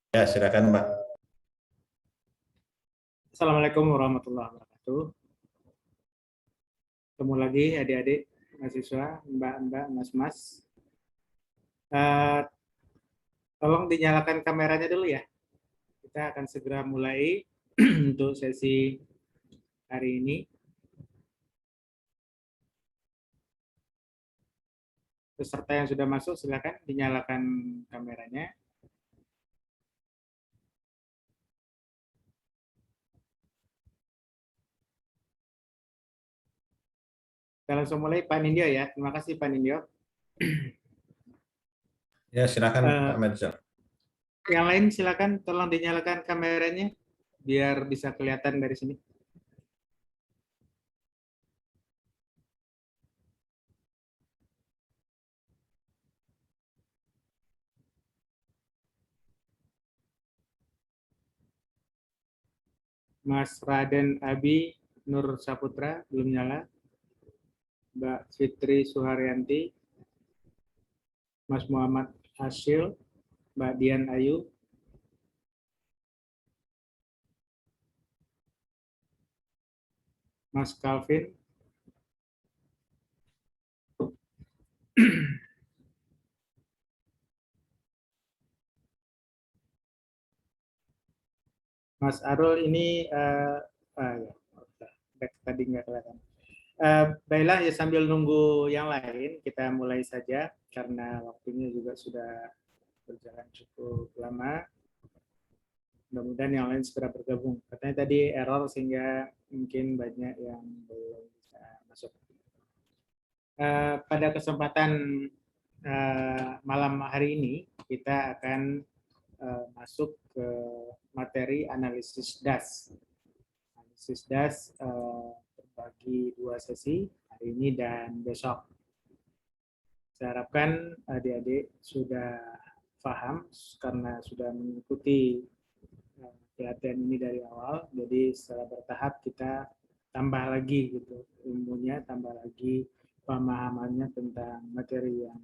Ya, silakan Mbak. Assalamualaikum warahmatullahi wabarakatuh. Ketemu lagi adik-adik, mahasiswa, mbak-mbak, mas-mas. Tolong dinyalakan kameranya dulu ya. Kita akan segera mulai untuk sesi hari ini. Peserta yang sudah masuk, silakan dinyalakan kameranya. Kita langsung mulai, Pak Nindyo ya. Terima kasih Pak Nindyo. Ya, silakan Pak Medza. Yang lain silakan tolong dinyalakan kameranya biar bisa kelihatan dari sini. Mas Raden Abi Nur Saputra belum nyala. Mbak Fitri Suharyanti, Mas Muhammad Hasil, Mbak Dian Ayu, Mas Calvin, Mas Arul ini ya, tadi nggak kelihatan. Baiklah ya, sambil nunggu yang lain kita mulai saja karena waktunya juga sudah berjalan cukup lama. Mudah-mudahan yang lain segera bergabung. Katanya tadi error sehingga mungkin banyak yang belum bisa masuk. Pada kesempatan malam hari ini kita akan masuk ke materi analisis DAS. Analisis DAS terbagi 2 sesi, hari ini dan besok. Saya harapkan adik-adik sudah paham karena sudah mengikuti pelatihan ini dari awal, jadi secara bertahap kita tambah lagi gitu ilmunya, tambah lagi pemahamannya tentang materi yang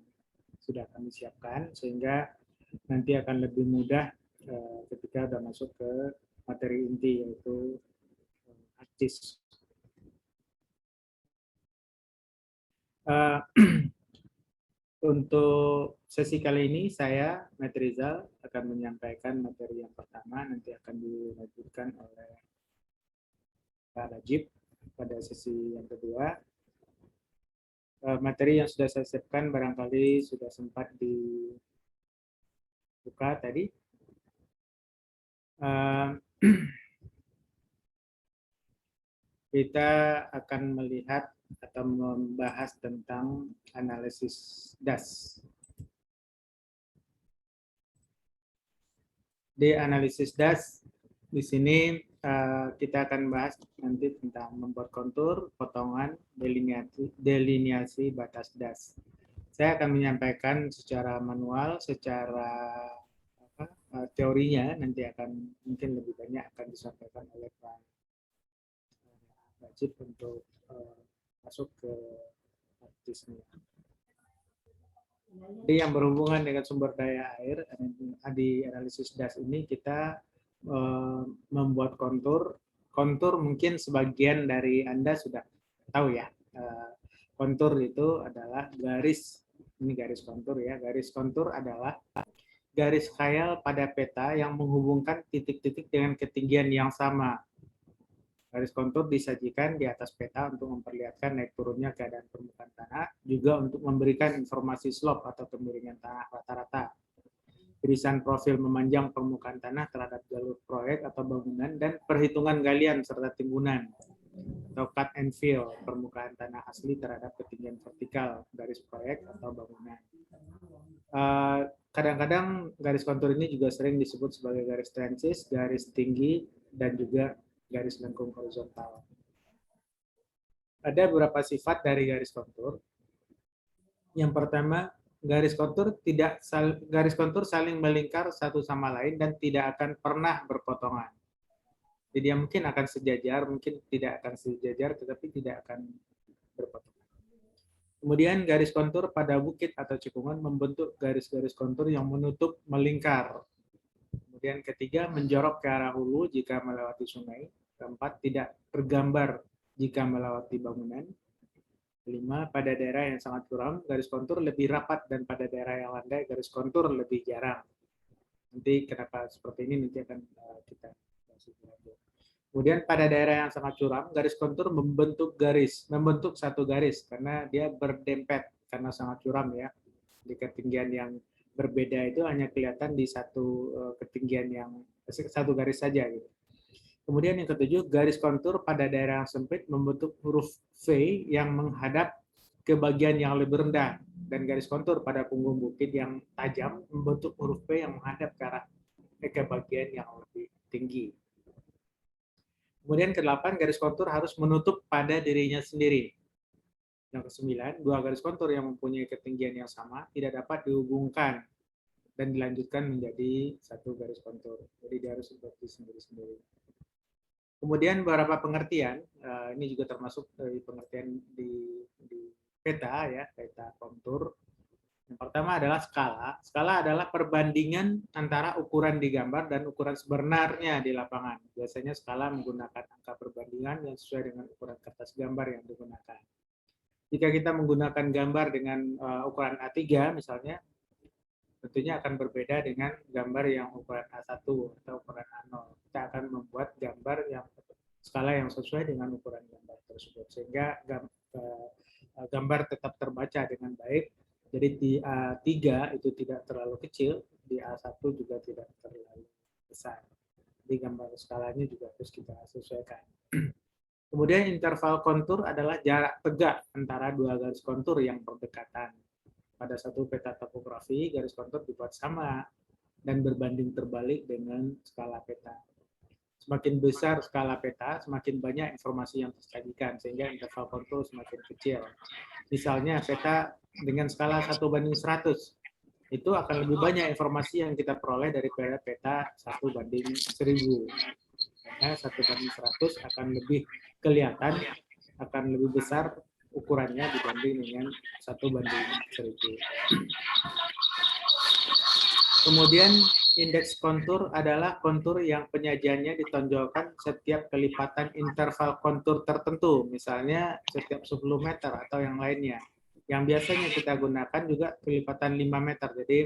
sudah kami siapkan, sehingga nanti akan lebih mudah ketika sudah masuk ke materi inti, yaitu artis. Untuk sesi kali ini saya, Matt Rizal, akan menyampaikan materi yang pertama, nanti akan dilanjutkan oleh Pak Rajib pada sesi yang kedua. Materi yang sudah saya siapkan barangkali sudah sempat dibuka tadi. Kita akan melihat atau membahas tentang analisis DAS. Di analisis DAS, di sini kita akan bahas nanti tentang membuat kontur, potongan, deliniasi batas DAS. Saya akan menyampaikan secara manual, secara teorinya nanti akan mungkin lebih banyak akan disampaikan oleh Pak Wajib untuk masuk ke artisnya. Jadi yang berhubungan dengan sumber daya air di analisis DAS ini kita membuat kontur. Kontur mungkin sebagian dari Anda sudah tahu ya. Kontur itu adalah garis, ini garis kontur ya. Garis kontur adalah garis khayal pada peta yang menghubungkan titik-titik dengan ketinggian yang sama. Garis kontur disajikan di atas peta untuk memperlihatkan naik turunnya keadaan permukaan tanah, juga untuk memberikan informasi slope atau kemiringan tanah rata-rata. Irisan profil memanjang permukaan tanah terhadap jalur proyek atau bangunan, dan perhitungan galian serta timbunan atau cut and fill permukaan tanah asli terhadap ketinggian vertikal garis proyek atau bangunan. Kadang-kadang garis kontur ini juga sering disebut sebagai garis trenches, garis tinggi, dan juga garis lengkung horizontal. Ada beberapa sifat dari garis kontur. Yang pertama, garis kontur saling melingkar satu sama lain dan tidak akan pernah berpotongan. Jadi yang mungkin akan sejajar, mungkin tidak akan sejajar, tetapi tidak akan berpotongan. Kemudian garis kontur pada bukit atau cekungan membentuk garis-garis kontur yang menutup melingkar. Kemudian ketiga, menjorok ke arah hulu jika melewati sungai. Keempat, tidak tergambar jika melewati bangunan. 5, pada daerah yang sangat curam, garis kontur lebih rapat, dan pada daerah yang landai, garis kontur lebih jarang. Nanti kenapa seperti ini nanti akan kita bahas lebih lanjut. Kemudian pada daerah yang sangat curam, garis kontur membentuk satu garis karena dia berdempet karena sangat curam ya. Di ketinggian yang berbeda itu hanya kelihatan di satu ketinggian yang satu garis saja gitu. Kemudian yang ketujuh, garis kontur pada daerah yang sempit membentuk huruf V yang menghadap ke bagian yang lebih rendah, dan garis kontur pada punggung bukit yang tajam membentuk huruf V yang menghadap ke bagian yang lebih tinggi. Kemudian ke-8, garis kontur harus menutup pada dirinya sendiri. Yang ke-9, dua garis kontur yang mempunyai ketinggian yang sama tidak dapat dihubungkan dan dilanjutkan menjadi satu garis kontur. Jadi dia harus berdiri sendiri-sendiri. Kemudian beberapa pengertian, ini juga termasuk dari pengertian di peta ya, peta kontur. Yang pertama adalah skala. Skala adalah perbandingan antara ukuran di gambar dan ukuran sebenarnya di lapangan. Biasanya skala menggunakan angka perbandingan yang sesuai dengan ukuran kertas gambar yang digunakan. Jika kita menggunakan gambar dengan ukuran A3 misalnya, tentunya akan berbeda dengan gambar yang ukuran A1 atau ukuran A0. Kita akan membuat gambar yang skala yang sesuai dengan ukuran gambar tersebut, sehingga gambar tetap terbaca dengan baik. Jadi di A3 itu tidak terlalu kecil, di A1 juga tidak terlalu besar. Jadi gambar skalanya juga harus kita sesuaikan. Kemudian interval kontur adalah jarak tegak antara dua garis kontur yang berdekatan. Pada satu peta topografi, garis kontur dibuat sama dan berbanding terbalik dengan skala peta. Semakin besar skala peta, semakin banyak informasi yang tersajikan, sehingga interval kontur semakin kecil. Misalnya peta dengan skala 1:100, itu akan lebih banyak informasi yang kita peroleh daripada peta 1:1000. Karena 1:100 akan lebih kelihatan, akan lebih besar ukurannya dibanding dengan 1:1000. Kemudian indeks kontur adalah kontur yang penyajiannya ditonjolkan setiap kelipatan interval kontur tertentu, misalnya setiap 10 meter atau yang lainnya. Yang biasanya kita gunakan juga kelipatan 5 meter, jadi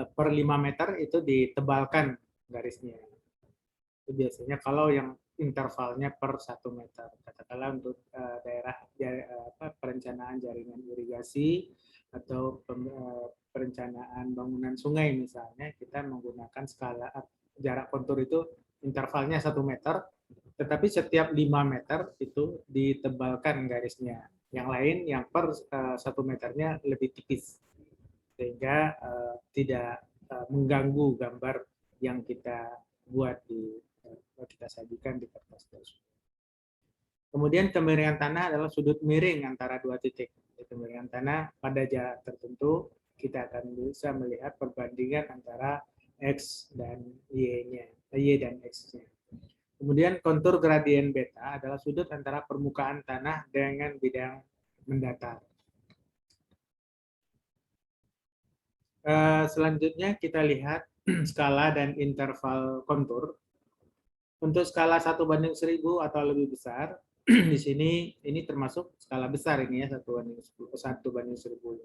per 5 meter itu ditebalkan garisnya. Itu biasanya kalau yang intervalnya per 1 meter. Katakanlah untuk daerah perencanaan jaringan irigasi atau perencanaan bangunan sungai misalnya, kita menggunakan skala jarak kontur itu intervalnya 1 meter, tetapi setiap 5 meter itu ditebalkan garisnya. Yang lain yang per 1 meternya lebih tipis, sehingga tidak mengganggu gambar yang kita buat kita sajikan di kertas tersebut. Kemudian kemiringan tanah adalah sudut miring antara dua titik. Di kemiringan tanah pada jarak tertentu kita akan bisa melihat perbandingan antara X dan Y-nya, Y dan X-nya. Kemudian kontur gradien beta adalah sudut antara permukaan tanah dengan bidang mendatar. Selanjutnya kita lihat skala dan interval kontur. Untuk skala 1:1000 atau lebih besar, di sini ini termasuk skala besar ini ya, 1:1000.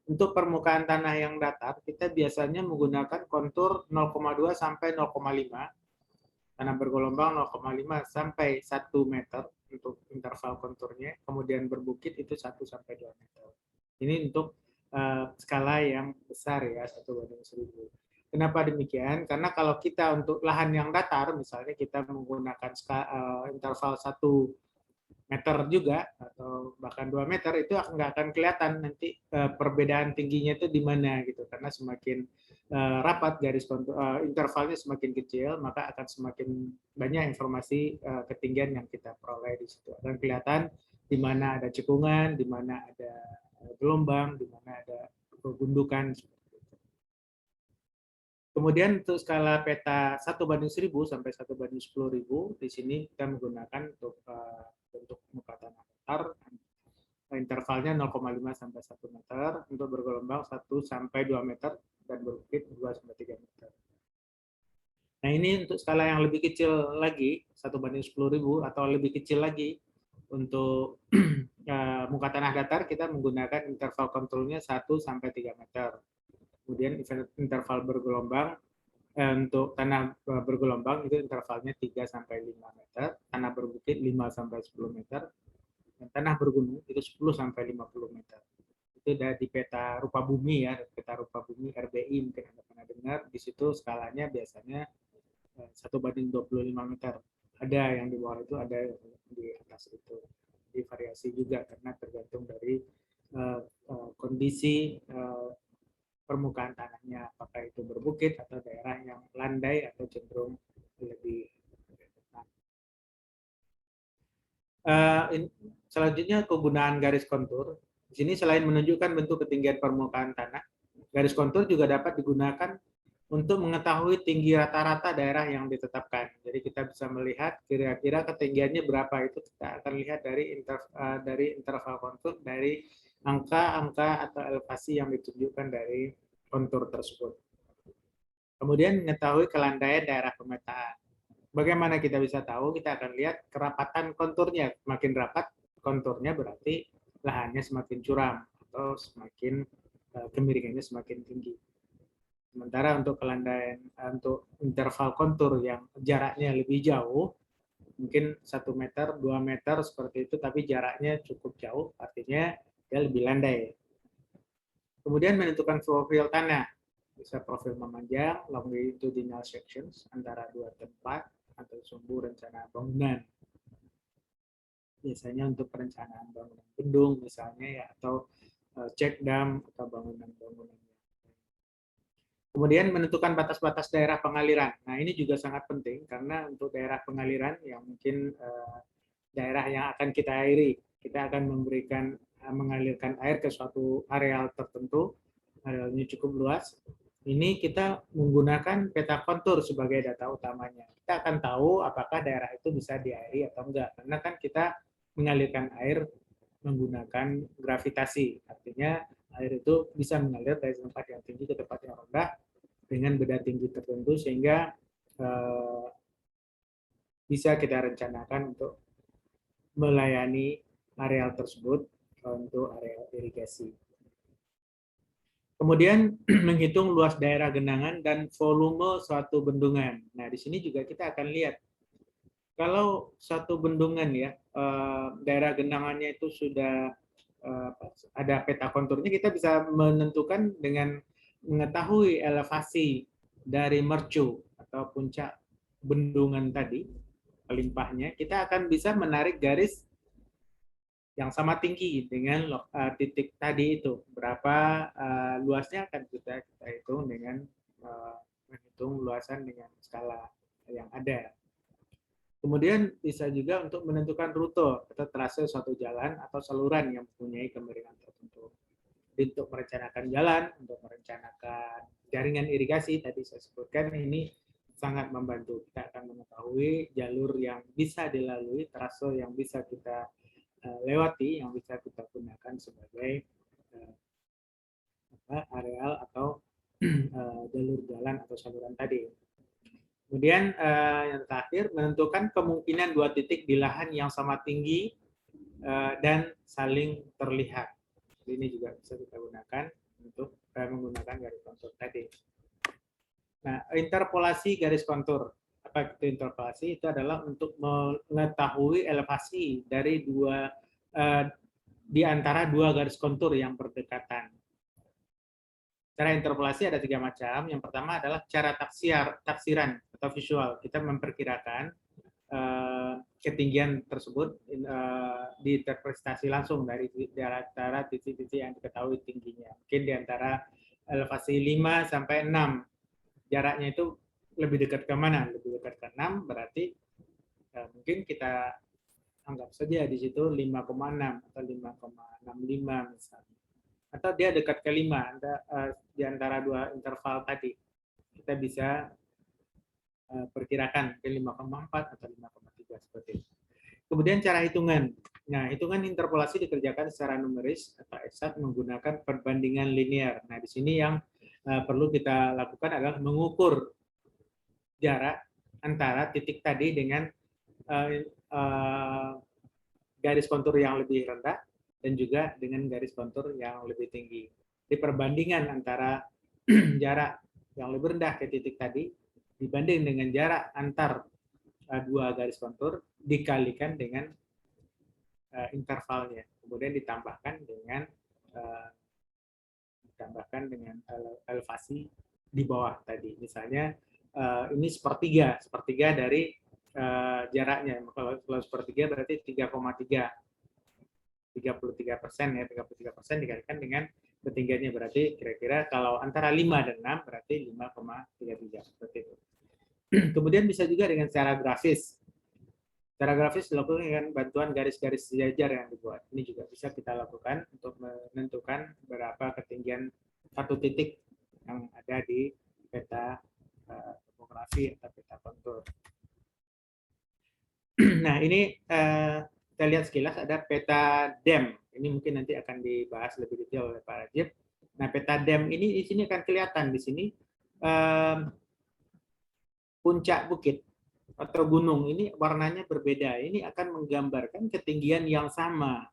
Untuk permukaan tanah yang datar, kita biasanya menggunakan kontur 0,2 sampai 0,5, tanah bergelombang 0,5 sampai 1 meter untuk interval konturnya, kemudian berbukit itu 1 sampai 2 meter. Ini untuk skala yang besar ya, 1:1000. Kenapa demikian? Karena kalau kita untuk lahan yang datar, misalnya kita menggunakan interval 1 meter juga, atau bahkan 2 meter, itu nggak akan kelihatan nanti perbedaan tingginya itu di mana gitu. Karena semakin rapat garis kontur, intervalnya semakin kecil, maka akan semakin banyak informasi ketinggian yang kita peroleh di situ. Akan kelihatan di mana ada cekungan, di mana ada gelombang, di mana ada gundukan. Kemudian untuk skala peta 1:1000 sampai 1:10.000, di sini kita menggunakan untuk bentuk muka tanah datar intervalnya 0,5 sampai 1 meter, untuk bergelombang 1 sampai 2 meter, dan berbukit 2 sampai 3 meter. Nah, ini untuk skala yang lebih kecil lagi, 1/10.000 atau lebih kecil lagi, untuk muka tanah datar kita menggunakan interval kontrolnya 1 sampai 3 meter. Kemudian interval bergelombang untuk tanah bergelombang itu intervalnya 3 sampai 5 meter, tanah berbukit 5 sampai 10 meter, dan tanah bergunung itu 10 sampai 50 meter. Itu di peta rupa bumi ya, peta rupa bumi RBI mungkin Anda pernah dengar. Di situ skalanya biasanya 1/25 meter. Ada yang di bawah itu, ada di atas itu. Di variasi juga karena tergantung dari kondisi permukaan tanahnya, apakah itu berbukit atau daerah yang landai atau cenderung lebih. Selanjutnya kegunaan garis kontur. Di sini selain menunjukkan bentuk ketinggian permukaan tanah, garis kontur juga dapat digunakan untuk mengetahui tinggi rata-rata daerah yang ditetapkan. Jadi kita bisa melihat kira-kira ketinggiannya berapa, itu kita akan lihat dari interval kontur, dari angka-angka atau elevasi yang ditunjukkan dari kontur tersebut. Kemudian mengetahui kelandaian daerah pemetaan. Bagaimana kita bisa tahu? Kita akan lihat kerapatan konturnya. Semakin rapat konturnya berarti lahannya semakin curam atau semakin kemiringannya semakin tinggi. Sementara untuk kelandaian, untuk interval kontur yang jaraknya lebih jauh, mungkin 1 meter, 2 meter seperti itu, tapi jaraknya cukup jauh, artinya dia lebih landai. Kemudian menentukan profil tanah. Bisa profil memanjang, longitudinal sections, antara dua tempat, atau sumbu rencana bangunan. Biasanya untuk perencanaan bangunan gedung misalnya ya, atau cek dam atau bangunan-bangunan. Kemudian menentukan batas-batas daerah pengaliran. Nah, ini juga sangat penting karena untuk daerah pengaliran yang mungkin daerah yang akan kita airi, kita akan mengalirkan air ke suatu areal tertentu, arealnya cukup luas. Ini kita menggunakan peta kontur sebagai data utamanya. Kita akan tahu apakah daerah itu bisa diairi atau enggak, karena kan kita mengalirkan air menggunakan gravitasi. Artinya air itu bisa mengalir dari tempat yang tinggi ke tempat yang rendah dengan beda tinggi tertentu, sehingga bisa kita rencanakan untuk melayani areal tersebut untuk areal irigasi. Kemudian menghitung luas daerah genangan dan volume suatu bendungan. Nah, di sini juga kita akan lihat kalau suatu bendungan ya, daerah genangannya itu sudah ada peta konturnya, kita bisa menentukan dengan mengetahui elevasi dari mercu atau puncak bendungan tadi, pelimpahnya, kita akan bisa menarik garis yang sama tinggi dengan titik tadi itu. Berapa luasnya akan kita hitung dengan menghitung luasan dengan skala yang ada. Kemudian bisa juga untuk menentukan rute atau trase suatu jalan atau saluran yang mempunyai kemiringan tertentu. Untuk merencanakan jalan, untuk merencanakan jaringan irigasi, tadi saya sebutkan, ini sangat membantu. Kita akan mengetahui jalur yang bisa dilalui, trase yang bisa kita lewati, yang bisa kita gunakan sebagai areal atau jalur jalan atau saluran tadi. Kemudian yang terakhir, menentukan kemungkinan dua titik di lahan yang sama tinggi dan saling terlihat. Ini juga bisa kita gunakan untuk menggunakan garis kontur tadi. Nah, interpolasi garis kontur. Apa itu interpolasi? Itu adalah untuk mengetahui elevasi dari di antara dua garis kontur yang berdekatan. Cara interpolasi ada 3 macam. Yang pertama adalah cara taksiran atau visual. Kita memperkirakan ketinggian tersebut diinterpretasi langsung dari antara titik-titik yang diketahui tingginya. Mungkin di antara elevasi 5 sampai 6. Jaraknya itu lebih dekat ke mana? Lebih dekat ke 6, berarti mungkin kita anggap saja di situ 5,6 atau 5,65 misalnya. Atau dia dekat ke 5, di antara dua interval tadi. Kita bisa perkirakan ke 5,4 atau 5,3 seperti itu. Kemudian cara hitungan. Nah, hitungan interpolasi dikerjakan secara numeris atau eksak menggunakan perbandingan linear. Nah, di sini yang perlu kita lakukan adalah mengukur jarak antara titik tadi dengan garis kontur yang lebih rendah dan juga dengan garis kontur yang lebih tinggi. Di perbandingan antara jarak yang lebih rendah ke titik tadi dibanding dengan jarak antar dua garis kontur dikalikan dengan intervalnya, kemudian ditambahkan dengan elevasi di bawah tadi. Misalnya ini sepertiga dari jaraknya. Kalau sepertiga berarti 3,3. 33% ya, 33% dikalikan dengan ketinggiannya, berarti kira-kira kalau antara 5 dan 6 berarti 5,33 seperti itu. Kemudian bisa juga dengan cara grafis. Cara grafis dilakukan dengan bantuan garis-garis sejajar yang dibuat. Ini juga bisa kita lakukan untuk menentukan berapa ketinggian satu titik yang ada di peta topografi atau peta kontur. Nah, ini kita lihat sekilas ada peta DEM. Ini mungkin nanti akan dibahas lebih detail oleh Pak Rajib. Nah, peta DEM ini di sini akan kelihatan di sini puncak bukit atau gunung ini warnanya berbeda. Ini akan menggambarkan ketinggian yang sama.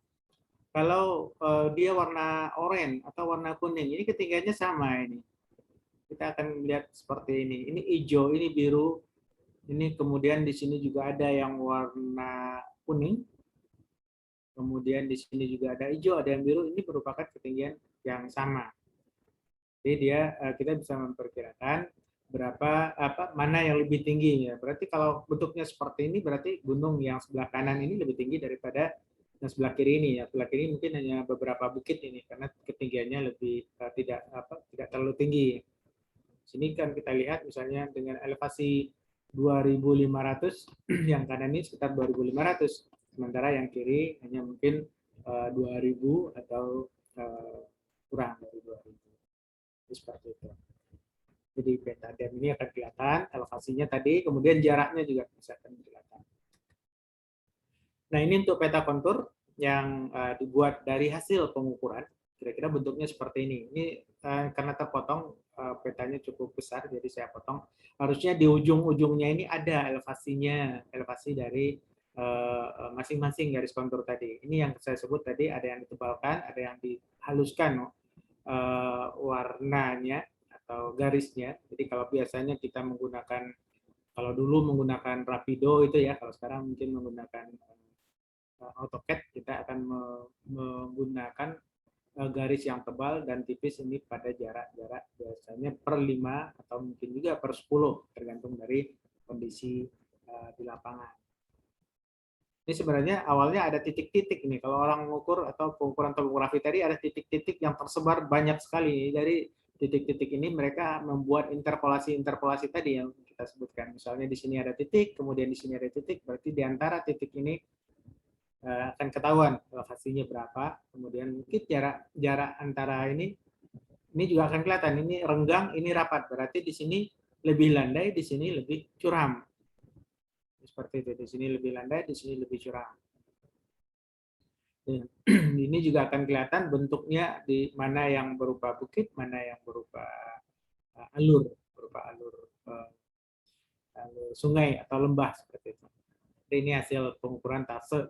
Kalau dia warna oranye atau warna kuning, ini ketinggiannya sama ini. Kita akan melihat seperti ini. Ini hijau, ini biru. Ini kemudian di sini juga ada yang warna kuning. Kemudian di sini juga ada hijau, ada yang biru. Ini merupakan ketinggian yang sama. Jadi kita bisa memperkirakan berapa mana yang lebih tinggi ya. Berarti kalau bentuknya seperti ini berarti gunung yang sebelah kanan ini lebih tinggi daripada yang sebelah kiri ini ya. Sebelah kiri mungkin hanya beberapa bukit ini karena ketinggiannya lebih tidak terlalu tinggi. Sini kan kita lihat misalnya dengan elevasi 2.500 yang kanan ini sekitar 2.500, sementara yang kiri hanya mungkin 2.000 atau kurang dari 2.000. Seperti itu. Jadi peta DEM ini akan kelihatan elevasinya tadi, kemudian jaraknya juga bisa akan kelihatan. Nah, ini untuk peta kontur yang dibuat dari hasil pengukuran. Kira-kira bentuknya seperti ini. Ini karena terpotong petanya cukup besar, jadi saya potong. Harusnya di ujung-ujungnya ini ada elevasinya, elevasi dari masing-masing garis kontur tadi. Ini yang saya sebut tadi, ada yang ditebalkan, ada yang dihaluskan warnanya atau garisnya. Jadi kalau biasanya kita menggunakan, kalau dulu menggunakan Rapido itu ya, kalau sekarang mungkin menggunakan AutoCAD, kita akan menggunakan garis yang tebal dan tipis ini pada jarak-jarak biasanya per 5 atau mungkin juga per 10 tergantung dari kondisi di lapangan. Ini sebenarnya awalnya ada titik-titik ini. Kalau orang mengukur atau pengukuran topografi tadi ada titik-titik yang tersebar banyak sekali. Dari titik-titik ini mereka membuat interpolasi tadi yang kita sebutkan. Misalnya di sini ada titik, kemudian di sini ada titik, berarti di antara titik ini akan ketahuan elevasinya berapa, kemudian mungkin jarak antara ini juga akan kelihatan, ini renggang, ini rapat, berarti di sini lebih landai, di sini lebih curam. Seperti itu, di sini lebih landai, di sini lebih curam. Ini juga akan kelihatan bentuknya di mana yang berupa bukit, mana yang berupa alur sungai atau lembah seperti itu. Ini hasil pengukuran trase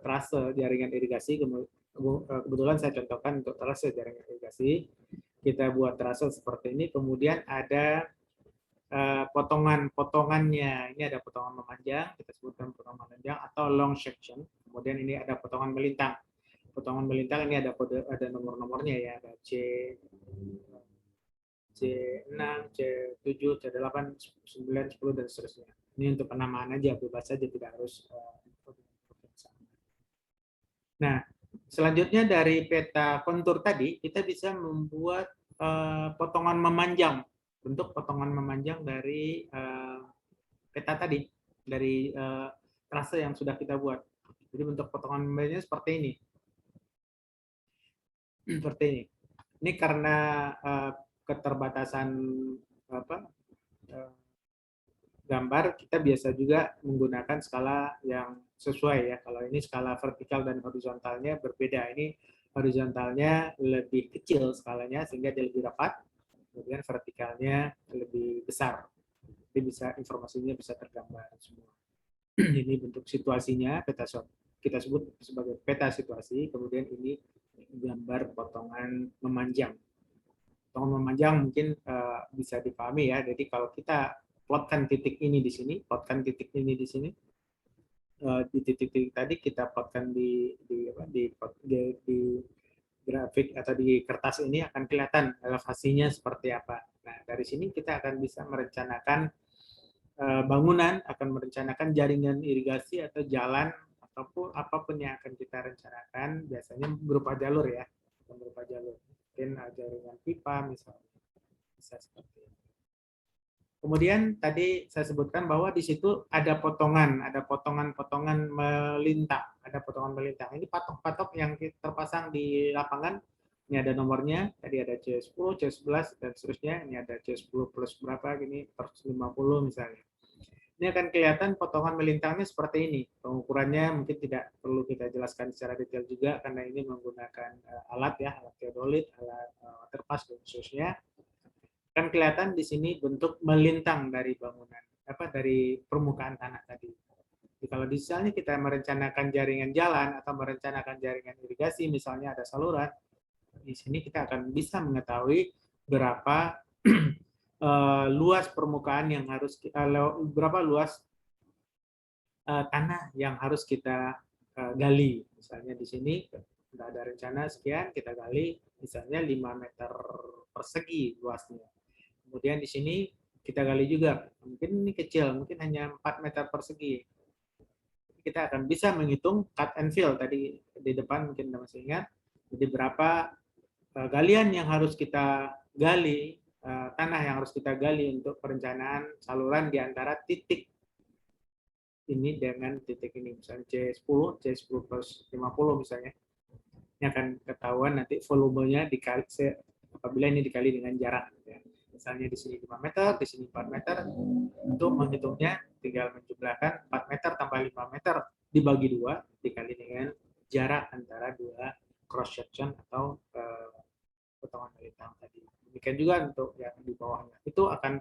jaringan irigasi. Kebetulan saya contohkan untuk trase jaringan irigasi. Kita buat trase seperti ini, kemudian ada potongannya. Ini ada potongan memanjang, kita sebutkan potongan memanjang atau long section. Kemudian ini ada potongan melintang. Potongan melintang ini ada kode, ada nomor-nomornya ya, ada C6, C7, C8, 9, 10 dan seterusnya. Ini untuk penamaan aja, bebas saja, tidak harus. Nah, selanjutnya dari peta kontur tadi, kita bisa membuat potongan memanjang, bentuk potongan memanjang dari peta tadi, dari trase yang sudah kita buat. Jadi bentuk potongan memanjangnya seperti ini. Seperti ini. Ini karena keterbatasan gambar, kita biasa juga menggunakan skala yang sesuai ya. Kalau ini skala vertikal dan horizontalnya berbeda. Ini horizontalnya lebih kecil skalanya sehingga dia lebih rapat, kemudian vertikalnya lebih besar. Jadi informasinya bisa tergambar semua. Ini bentuk situasinya, kita sebut sebagai peta situasi, kemudian ini gambar potongan memanjang. Potongan memanjang mungkin bisa dipahami ya. Jadi kalau kita plotkan titik ini di sini, plotkan titik ini di sini, di titik-titik tadi kita plotkan di grafik atau di kertas ini akan kelihatan elevasinya seperti apa. Nah, dari sini kita akan bisa merencanakan bangunan, akan merencanakan jaringan irigasi atau jalan ataupun apapun yang akan kita rencanakan, biasanya berupa jalur ya, berupa jalur. Mungkin jaringan pipa misalnya, bisa seperti itu. Kemudian tadi saya sebutkan bahwa di situ ada potongan-potongan melintang, ada potongan melintang. Ini patok-patok yang terpasang di lapangan. Ini ada nomornya, tadi ada C10, C11 dan seterusnya. Ini ada C10 plus berapa, gini per 50 misalnya. Ini akan kelihatan potongan melintangnya seperti ini. Pengukurannya mungkin tidak perlu kita jelaskan secara detail juga karena ini menggunakan alat ya, alat teodolit, alat waterpass dan seterusnya. Kan kelihatan di sini bentuk melintang dari bangunan, dari permukaan tanah tadi. Jadi kalau misalnya kita merencanakan jaringan jalan atau merencanakan jaringan irigasi, misalnya ada saluran, di sini kita akan bisa mengetahui berapa luas permukaan yang harus berapa luas tanah yang harus kita gali. Misalnya di sini sudah ada rencana sekian, kita gali misalnya 5 meter persegi luasnya. Kemudian di sini kita gali juga, mungkin ini kecil, mungkin hanya 4 meter persegi. Kita akan bisa menghitung cut and fill tadi di depan, mungkin Anda masih ingat. Jadi berapa galian yang harus kita gali, tanah yang harus kita gali untuk perencanaan saluran di antara titik ini dengan titik ini. Misalnya C10 plus 50 misalnya. Ini akan ketahuan nanti volumenya dikali, apabila ini dikali dengan jarak. Misalnya di sini 5 meter, di sini 4 meter. Untuk menghitungnya tinggal menjumlahkan 4 meter tambah 5 meter dibagi 2 dikali dengan jarak antara dua cross section atau potongan melintang tadi. Demikian juga untuk yang di bawahnya. Itu akan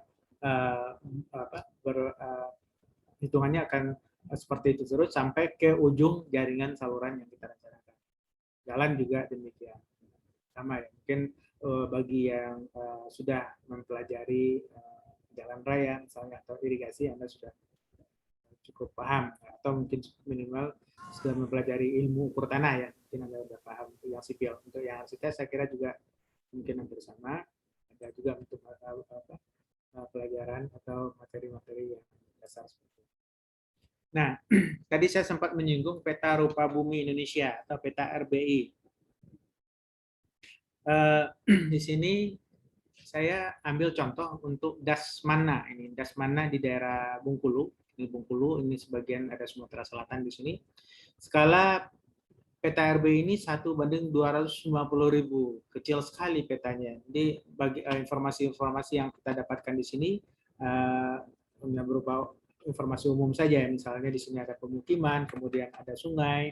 hitungannya akan seperti itu terus sampai ke ujung jaringan saluran yang kita rencanakan. Jalan juga demikian. Sama ya. Mungkin bagi yang sudah mempelajari jalan raya misalnya atau irigasi, Anda sudah cukup paham atau mungkin minimal sudah mempelajari ilmu ukur tanah ya, mungkin Anda sudah paham untuk yang sipil. Untuk yang arsitek saya kira juga mungkin hampir sama. Ada juga untuk pelajaran atau materi-materi yang dasar seperti itu. Nah, tadi saya sempat menyinggung peta rupa bumi Indonesia atau peta RBI. Di sini saya ambil contoh untuk Dasmana ini, Dasmana di daerah Bengkulu. Ini Bengkulu, ini sebagian ada Sumatera Selatan di sini. Skala peta RB ini 1:250.000, kecil sekali petanya. Jadi bagi informasi-informasi yang kita dapatkan di sini berupa informasi umum saja. Misalnya di sini ada pemukiman, kemudian ada sungai,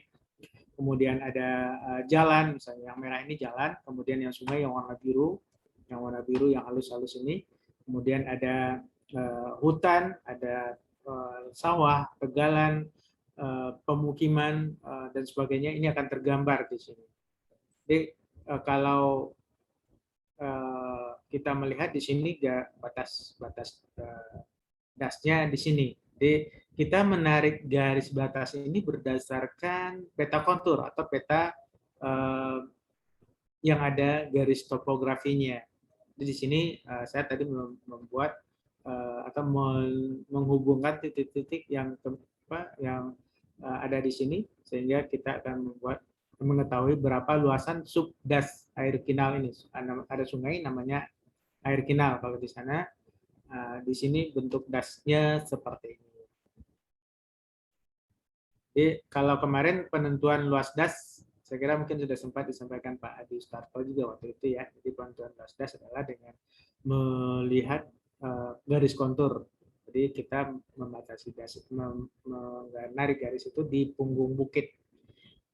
kemudian ada jalan, misalnya yang merah ini jalan, kemudian yang sungai yang warna biru yang halus-halus ini, kemudian ada hutan, ada sawah, tegalan, pemukiman dan sebagainya, ini akan tergambar di sini. Jadi kalau kita melihat di sini batas dasnya di sini. Jadi kita menarik garis batas ini berdasarkan peta kontur atau peta yang ada garis topografinya. Jadi di sini saya tadi membuat atau menghubungkan titik-titik yang ada di sini sehingga kita akan mengetahui berapa luasan subdas air kinal ini. Ada sungai namanya air kinal kalau di sana. Di sini bentuk dasnya seperti ini. Jadi kalau kemarin penentuan luas das, saya kira mungkin sudah sempat disampaikan Pak Adi Sutarto juga waktu itu ya. Jadi penentuan luas das adalah dengan melihat garis kontur. Jadi Jadi kita membatasi das, menarik garis itu di punggung bukit.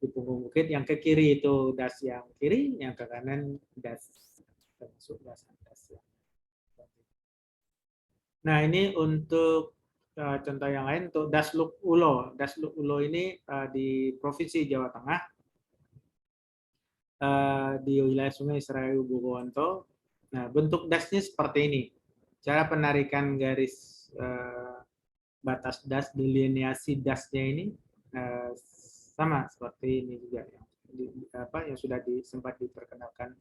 Di punggung bukit yang ke kiri itu das yang kiri, yang ke kanan das termasuk das atas ya. Nah, ini untuk contoh yang lain untuk Dasluk Ulo. Dasluk Ulo ini di Provinsi Jawa Tengah, di wilayah Sungai Serayu Bogowonto. Nah, bentuk dasnya seperti ini. Cara penarikan garis batas das, delineasi dasnya ini sama seperti ini juga yang sudah sempat diperkenalkan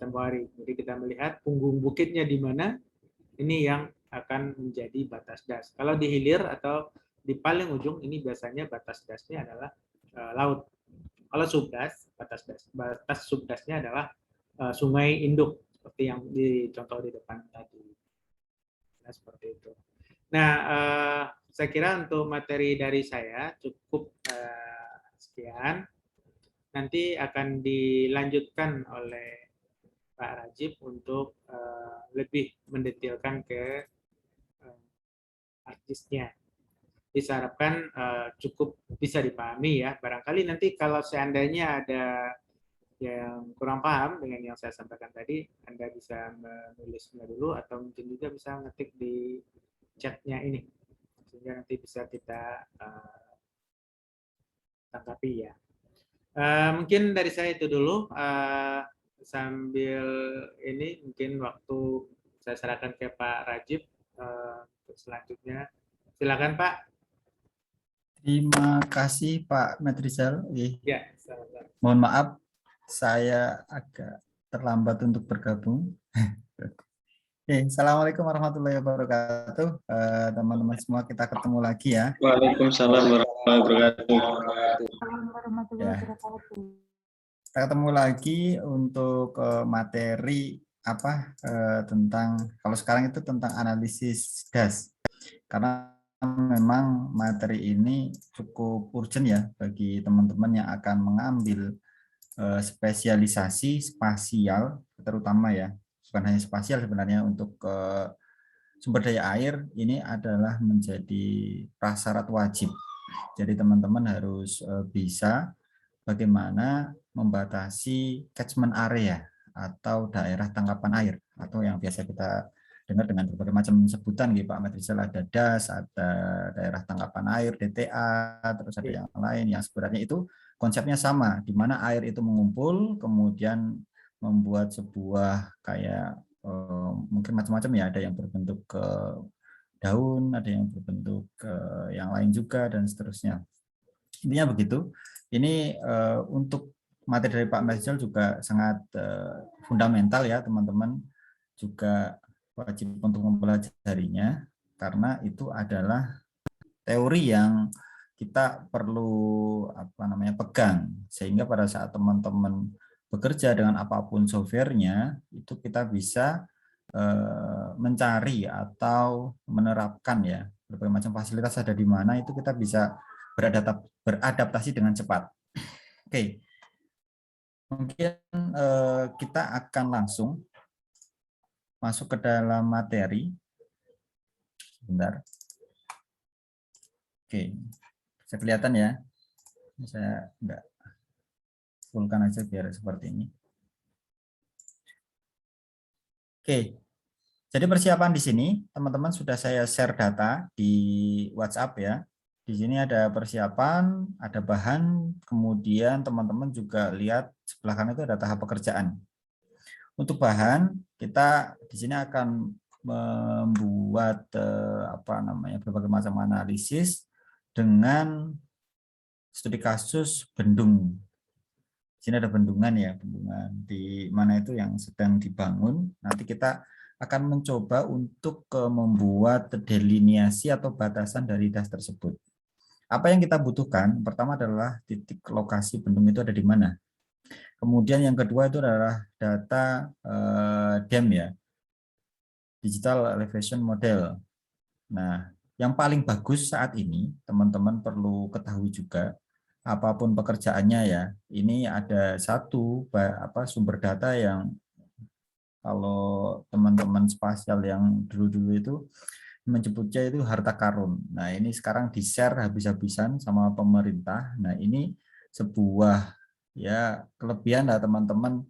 tempoh hari. Jadi kita melihat punggung bukitnya di mana, ini yang akan menjadi batas das. Kalau di hilir atau di paling ujung ini biasanya batas dasnya adalah laut. Kalau subdas, batas subdasnya adalah sungai induk seperti yang dicontoh di depan tadi. Nah, seperti itu. Nah, saya kira untuk materi dari saya cukup sekian. Nanti akan dilanjutkan oleh Pak Rajib untuk lebih mendetailkan ke artisnya. Diharapkan cukup bisa dipahami ya. Barangkali nanti kalau seandainya ada yang kurang paham dengan yang saya sampaikan tadi, Anda bisa menulisnya dulu atau mungkin juga bisa ngetik di chatnya ini, sehingga nanti bisa kita tanggapi ya. Mungkin dari saya itu dulu. Sambil ini mungkin waktu saya serahkan ke Pak Rajib untuk selanjutnya. Silakan Pak. Terima kasih Pak Metrizal. Ya, sama-sama. Mohon maaf, saya agak terlambat untuk bergabung. Assalamualaikum warahmatullahi wabarakatuh. Teman-teman semua, kita ketemu lagi ya. Waalaikumsalam warahmatullahi wabarakatuh. Ya. Kita ketemu lagi untuk materi tentang, kalau sekarang itu tentang analisis das. Karena memang materi ini cukup urgent ya bagi teman-teman yang akan mengambil spesialisasi spasial, terutama ya, bukan hanya spasial sebenarnya, untuk sumber daya air ini adalah menjadi prasyarat wajib. Jadi teman-teman harus bisa bagaimana membatasi catchment area atau daerah tangkapan air, atau yang biasa kita dengar dengan berbagai macam sebutan gitu Pak Metrizal, ada DAS, ada daerah tangkapan air, DTA, terus ada yang lain yang sebenarnya itu konsepnya sama, di mana air itu mengumpul kemudian membuat sebuah kayak mungkin macam-macam ya, ada yang berbentuk ke daun, ada yang berbentuk ke yang lain juga, dan seterusnya. Intinya begitu. Ini untuk materi dari Pak Metrizal juga sangat fundamental ya, teman-teman juga wajib untuk mempelajarinya, karena itu adalah teori yang kita perlu pegang, sehingga pada saat teman-teman bekerja dengan apapun softwarenya, itu kita bisa mencari atau menerapkan ya berbagai macam fasilitas ada di mana, itu kita bisa beradaptasi dengan cepat. Oke, mungkin kita akan langsung masuk ke dalam materi. Sebentar. Oke, bisa kelihatan ya. Saya enggak fullkan aja biar seperti ini. Oke, jadi persiapan di sini, teman-teman sudah saya share data di WhatsApp ya. Di sini ada persiapan, ada bahan, kemudian teman-teman juga lihat sebelah kanan itu ada tahap pekerjaan. Untuk bahan, kita di sini akan membuat berbagai macam analisis dengan studi kasus bendung. Di sini ada bendungan ya, bendungan di mana itu yang sedang dibangun. Nanti kita akan mencoba untuk membuat delineasi atau batasan dari das tersebut. Apa yang kita butuhkan? Pertama adalah titik lokasi bendung itu ada di mana. Kemudian yang kedua itu adalah data DEM ya, Digital Elevation Model. Nah, yang paling bagus saat ini teman-teman perlu ketahui juga, apapun pekerjaannya ya, ini ada satu sumber data yang kalau teman-teman spasial yang dulu-dulu itu menyebutnya itu harta karun. Nah, ini sekarang di-share habis-habisan sama pemerintah. Nah, ini sebuah ya kelebihan lah teman-teman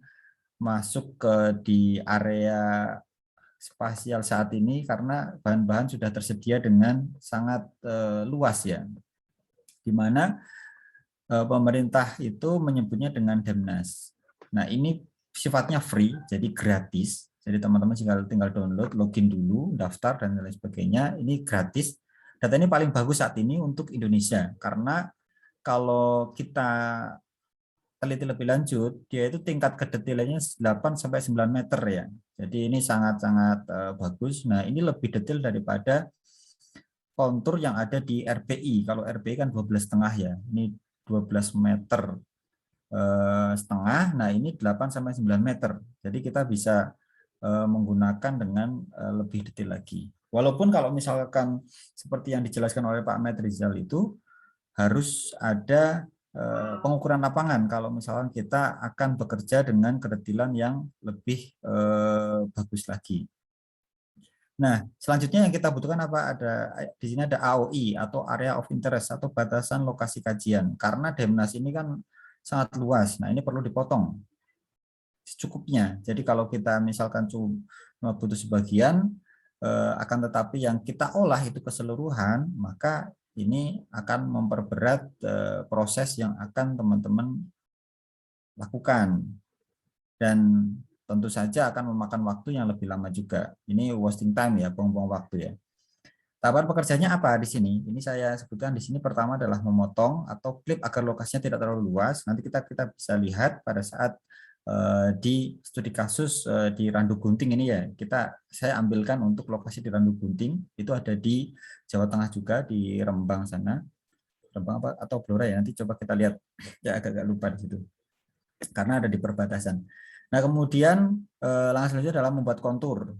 masuk ke di area spasial saat ini karena bahan-bahan sudah tersedia dengan sangat luas ya. Di mana pemerintah itu menyebutnya dengan Demnas. Nah, ini sifatnya free, jadi gratis. Jadi teman-teman tinggal download, login dulu, daftar dan lain sebagainya. Ini gratis. Data ini paling bagus saat ini untuk Indonesia karena kalau kita teliti lebih lanjut, dia itu tingkat kedetailannya 8 sampai 9 meter ya. Jadi ini sangat-sangat bagus. Nah, ini lebih detail daripada kontur yang ada di RPI. Kalau RPI kan 12,5 ya. Ini 12 meter setengah. Nah, ini 8 sampai 9 meter. Jadi kita bisa menggunakan dengan lebih detail lagi. Walaupun kalau misalkan seperti yang dijelaskan oleh Pak Ahmad Rizal itu harus ada pengukuran lapangan kalau misalkan kita akan bekerja dengan kedetailan yang lebih bagus lagi. Nah, selanjutnya yang kita butuhkan apa? Ada di sini ada AOI atau Area of Interest atau batasan lokasi kajian. Karena Demnas ini kan sangat luas. Nah, ini perlu dipotong secukupnya. Jadi kalau kita misalkan cuma butuh sebagian, akan tetapi yang kita olah itu keseluruhan, maka ini akan memperberat proses yang akan teman-teman lakukan. Dan tentu saja akan memakan waktu yang lebih lama juga. Ini wasting time ya, buang-buang waktu ya. Tahapan pekerjaannya apa di sini? Ini saya sebutkan di sini pertama adalah memotong atau klip agar lokasinya tidak terlalu luas. Nanti kita bisa lihat pada saat di studi kasus di Randu Gunting ini ya. Saya ambilkan untuk lokasi di Randu Gunting itu ada di Jawa Tengah juga di Rembang sana. Rembang apa atau Blora ya? Nanti coba kita lihat. Ya agak-agak lupa di situ. Karena ada di perbatasan. Nah, kemudian langkah selanjutnya adalah membuat kontur.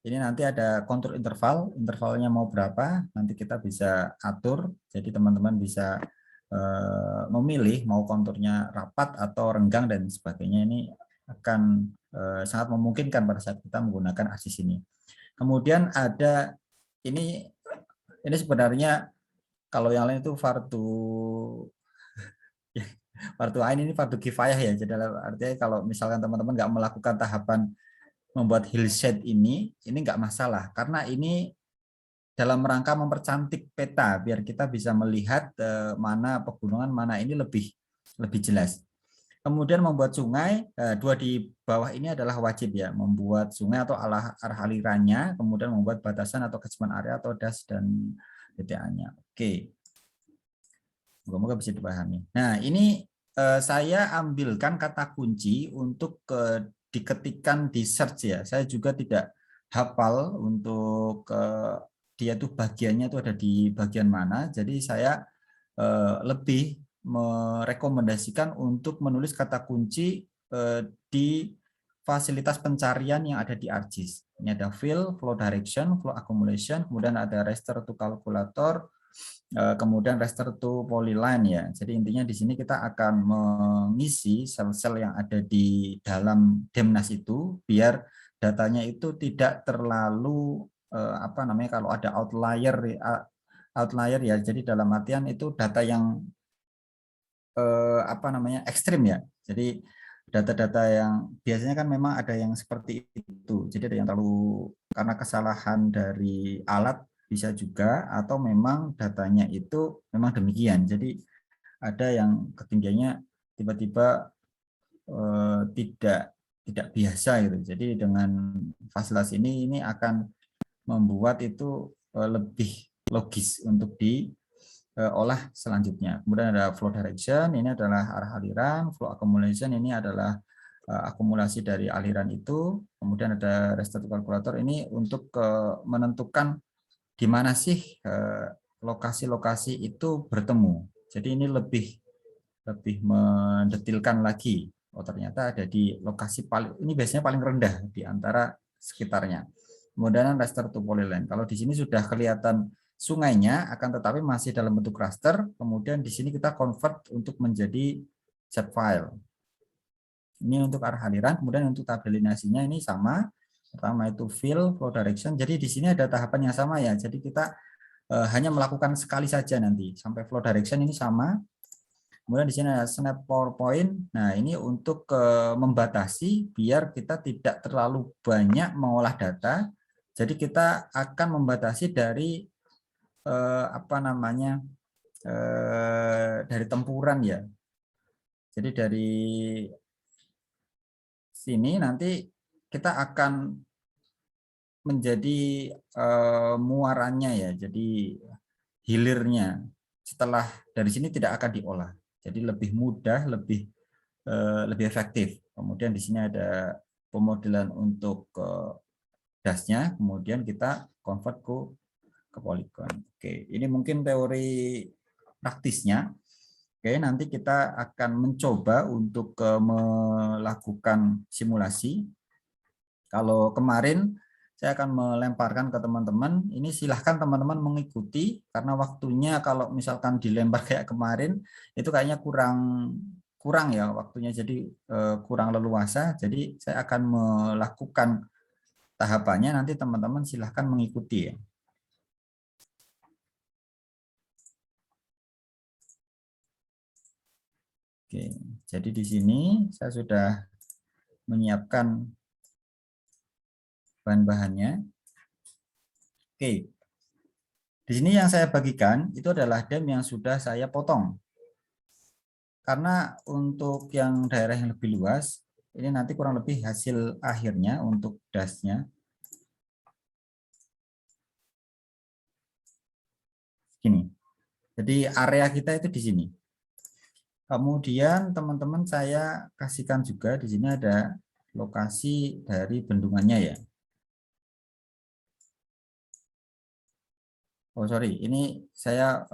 Ini nanti ada kontur interval, intervalnya mau berapa, nanti kita bisa atur. Jadi teman-teman bisa memilih mau konturnya rapat atau renggang dan sebagainya. Ini akan sangat memungkinkan pada saat kita menggunakan ASIS ini. Kemudian ada ini sebenarnya kalau yang lain itu fardu ain, ini fardu kifayah ya. Jadi artinya kalau misalkan teman-teman nggak melakukan tahapan membuat hillside ini nggak masalah karena ini dalam rangka mempercantik peta biar kita bisa melihat mana pegunungan mana ini lebih jelas. Kemudian membuat sungai, dua di bawah ini adalah wajib ya, membuat sungai atau arah alirannya, kemudian membuat batasan atau catchment area atau DAS dan DTA-nya. Oke. Semoga bisa dipahami. Nah, ini saya ambilkan kata kunci untuk diketikkan di search ya. Saya juga tidak hafal untuk dia tuh bagiannya itu ada di bagian mana. Jadi saya lebih merekomendasikan untuk menulis kata kunci di fasilitas pencarian yang ada di ArcGIS. Ini ada fill, flow direction, flow accumulation, kemudian ada raster to calculator, kemudian raster to polyline ya. Jadi intinya di sini kita akan mengisi sel-sel yang ada di dalam Demnas itu biar datanya itu tidak terlalu kalau ada outlier ya. Jadi dalam artian itu data yang ekstrim ya. Jadi data-data yang biasanya kan memang ada yang seperti itu. Jadi ada yang terlalu karena kesalahan dari alat bisa juga atau memang datanya itu memang demikian. Jadi ada yang ketinggiannya tiba-tiba tidak biasa gitu. Jadi dengan fasilitas ini akan membuat itu lebih logis untuk diolah selanjutnya. Kemudian ada flow direction, ini adalah arah aliran, flow accumulation ini adalah akumulasi dari aliran itu. Kemudian ada raster to calculator ini untuk menentukan di mana sih lokasi-lokasi itu bertemu. Jadi ini lebih mendetilkan lagi. Oh ternyata ada di lokasi ini biasanya paling rendah di antara sekitarnya. Kemudian raster to polyline. Kalau di sini sudah kelihatan sungainya, akan tetapi masih dalam bentuk raster. Kemudian di sini kita convert untuk menjadi shape file. Ini untuk arah aliran. Kemudian untuk tabelinasinya ini sama. Pertama itu fill, flow direction. Jadi di sini ada tahapan yang sama ya. Jadi kita hanya melakukan sekali saja nanti sampai flow direction ini sama. Kemudian di sini ada snap PowerPoint. Nah, ini untuk membatasi biar kita tidak terlalu banyak mengolah data. Jadi kita akan membatasi dari apa namanya? Dari tempuran ya. Jadi dari sini nanti kita akan menjadi muarannya ya. Jadi hilirnya setelah dari sini tidak akan diolah. Jadi lebih mudah, lebih efektif. Kemudian di sini ada pemodelan untuk dasnya, kemudian kita convert ke poligon. Oke, ini mungkin teori praktisnya. Oke, nanti kita akan mencoba untuk melakukan simulasi. Kalau kemarin saya akan melemparkan ke teman-teman, ini silahkan teman-teman mengikuti, karena waktunya kalau misalkan dilempar kayak kemarin, itu kayaknya kurang ya waktunya, jadi kurang leluasa. Jadi saya akan melakukan tahapannya, nanti teman-teman silahkan mengikuti ya. Oke, jadi di sini saya sudah menyiapkan bahan-bahannya. Oke, di sini yang saya bagikan itu adalah DEM yang sudah saya potong. Karena untuk yang daerah yang lebih luas, ini nanti kurang lebih hasil akhirnya untuk dasnya. Gini, jadi area kita itu di sini. Kemudian teman-teman saya kasihkan juga di sini ada lokasi dari bendungannya ya. Oh sorry, ini saya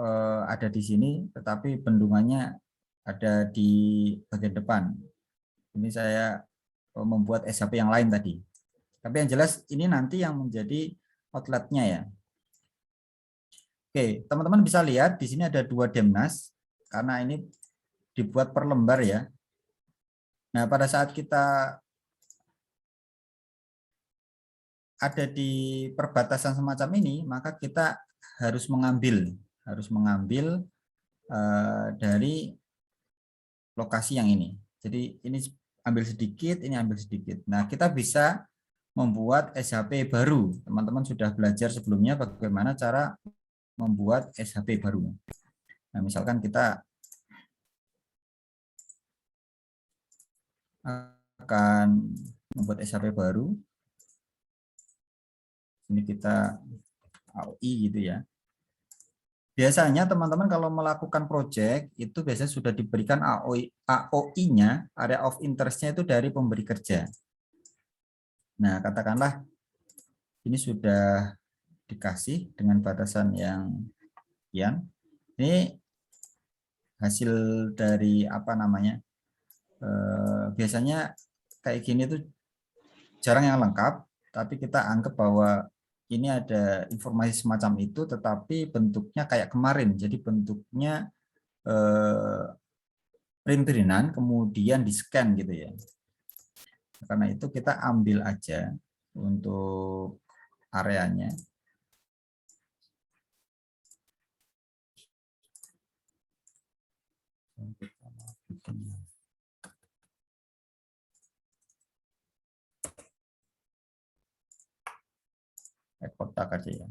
ada di sini, tetapi bendungannya ada di bagian depan. Ini saya membuat SHP yang lain tadi. Tapi yang jelas ini nanti yang menjadi outletnya ya. Oke, teman-teman bisa lihat di sini ada 2 Demnas karena ini dibuat per lembar ya. Nah, pada saat kita ada di perbatasan semacam ini, maka kita harus mengambil dari lokasi yang ini. Jadi ini ambil sedikit, ini ambil sedikit. Nah, kita bisa membuat SHP baru. Teman-teman sudah belajar sebelumnya bagaimana cara membuat SHP baru. Nah, misalkan kita akan membuat SHP baru. Ini kita AOI gitu ya. Biasanya teman-teman kalau melakukan project itu biasanya sudah diberikan AOI-nya, area of interest-nya itu dari pemberi kerja. Nah, katakanlah ini sudah dikasih dengan batasan yang sekian. Ini hasil dari apa namanya? Biasanya kayak gini tuh jarang yang lengkap, tapi kita anggap bahwa ini ada informasi semacam itu, tetapi bentuknya kayak kemarin. Jadi bentuknya print-printan, kemudian di-scan gitu ya. Karena itu kita ambil aja untuk areanya. Kotak aja ya.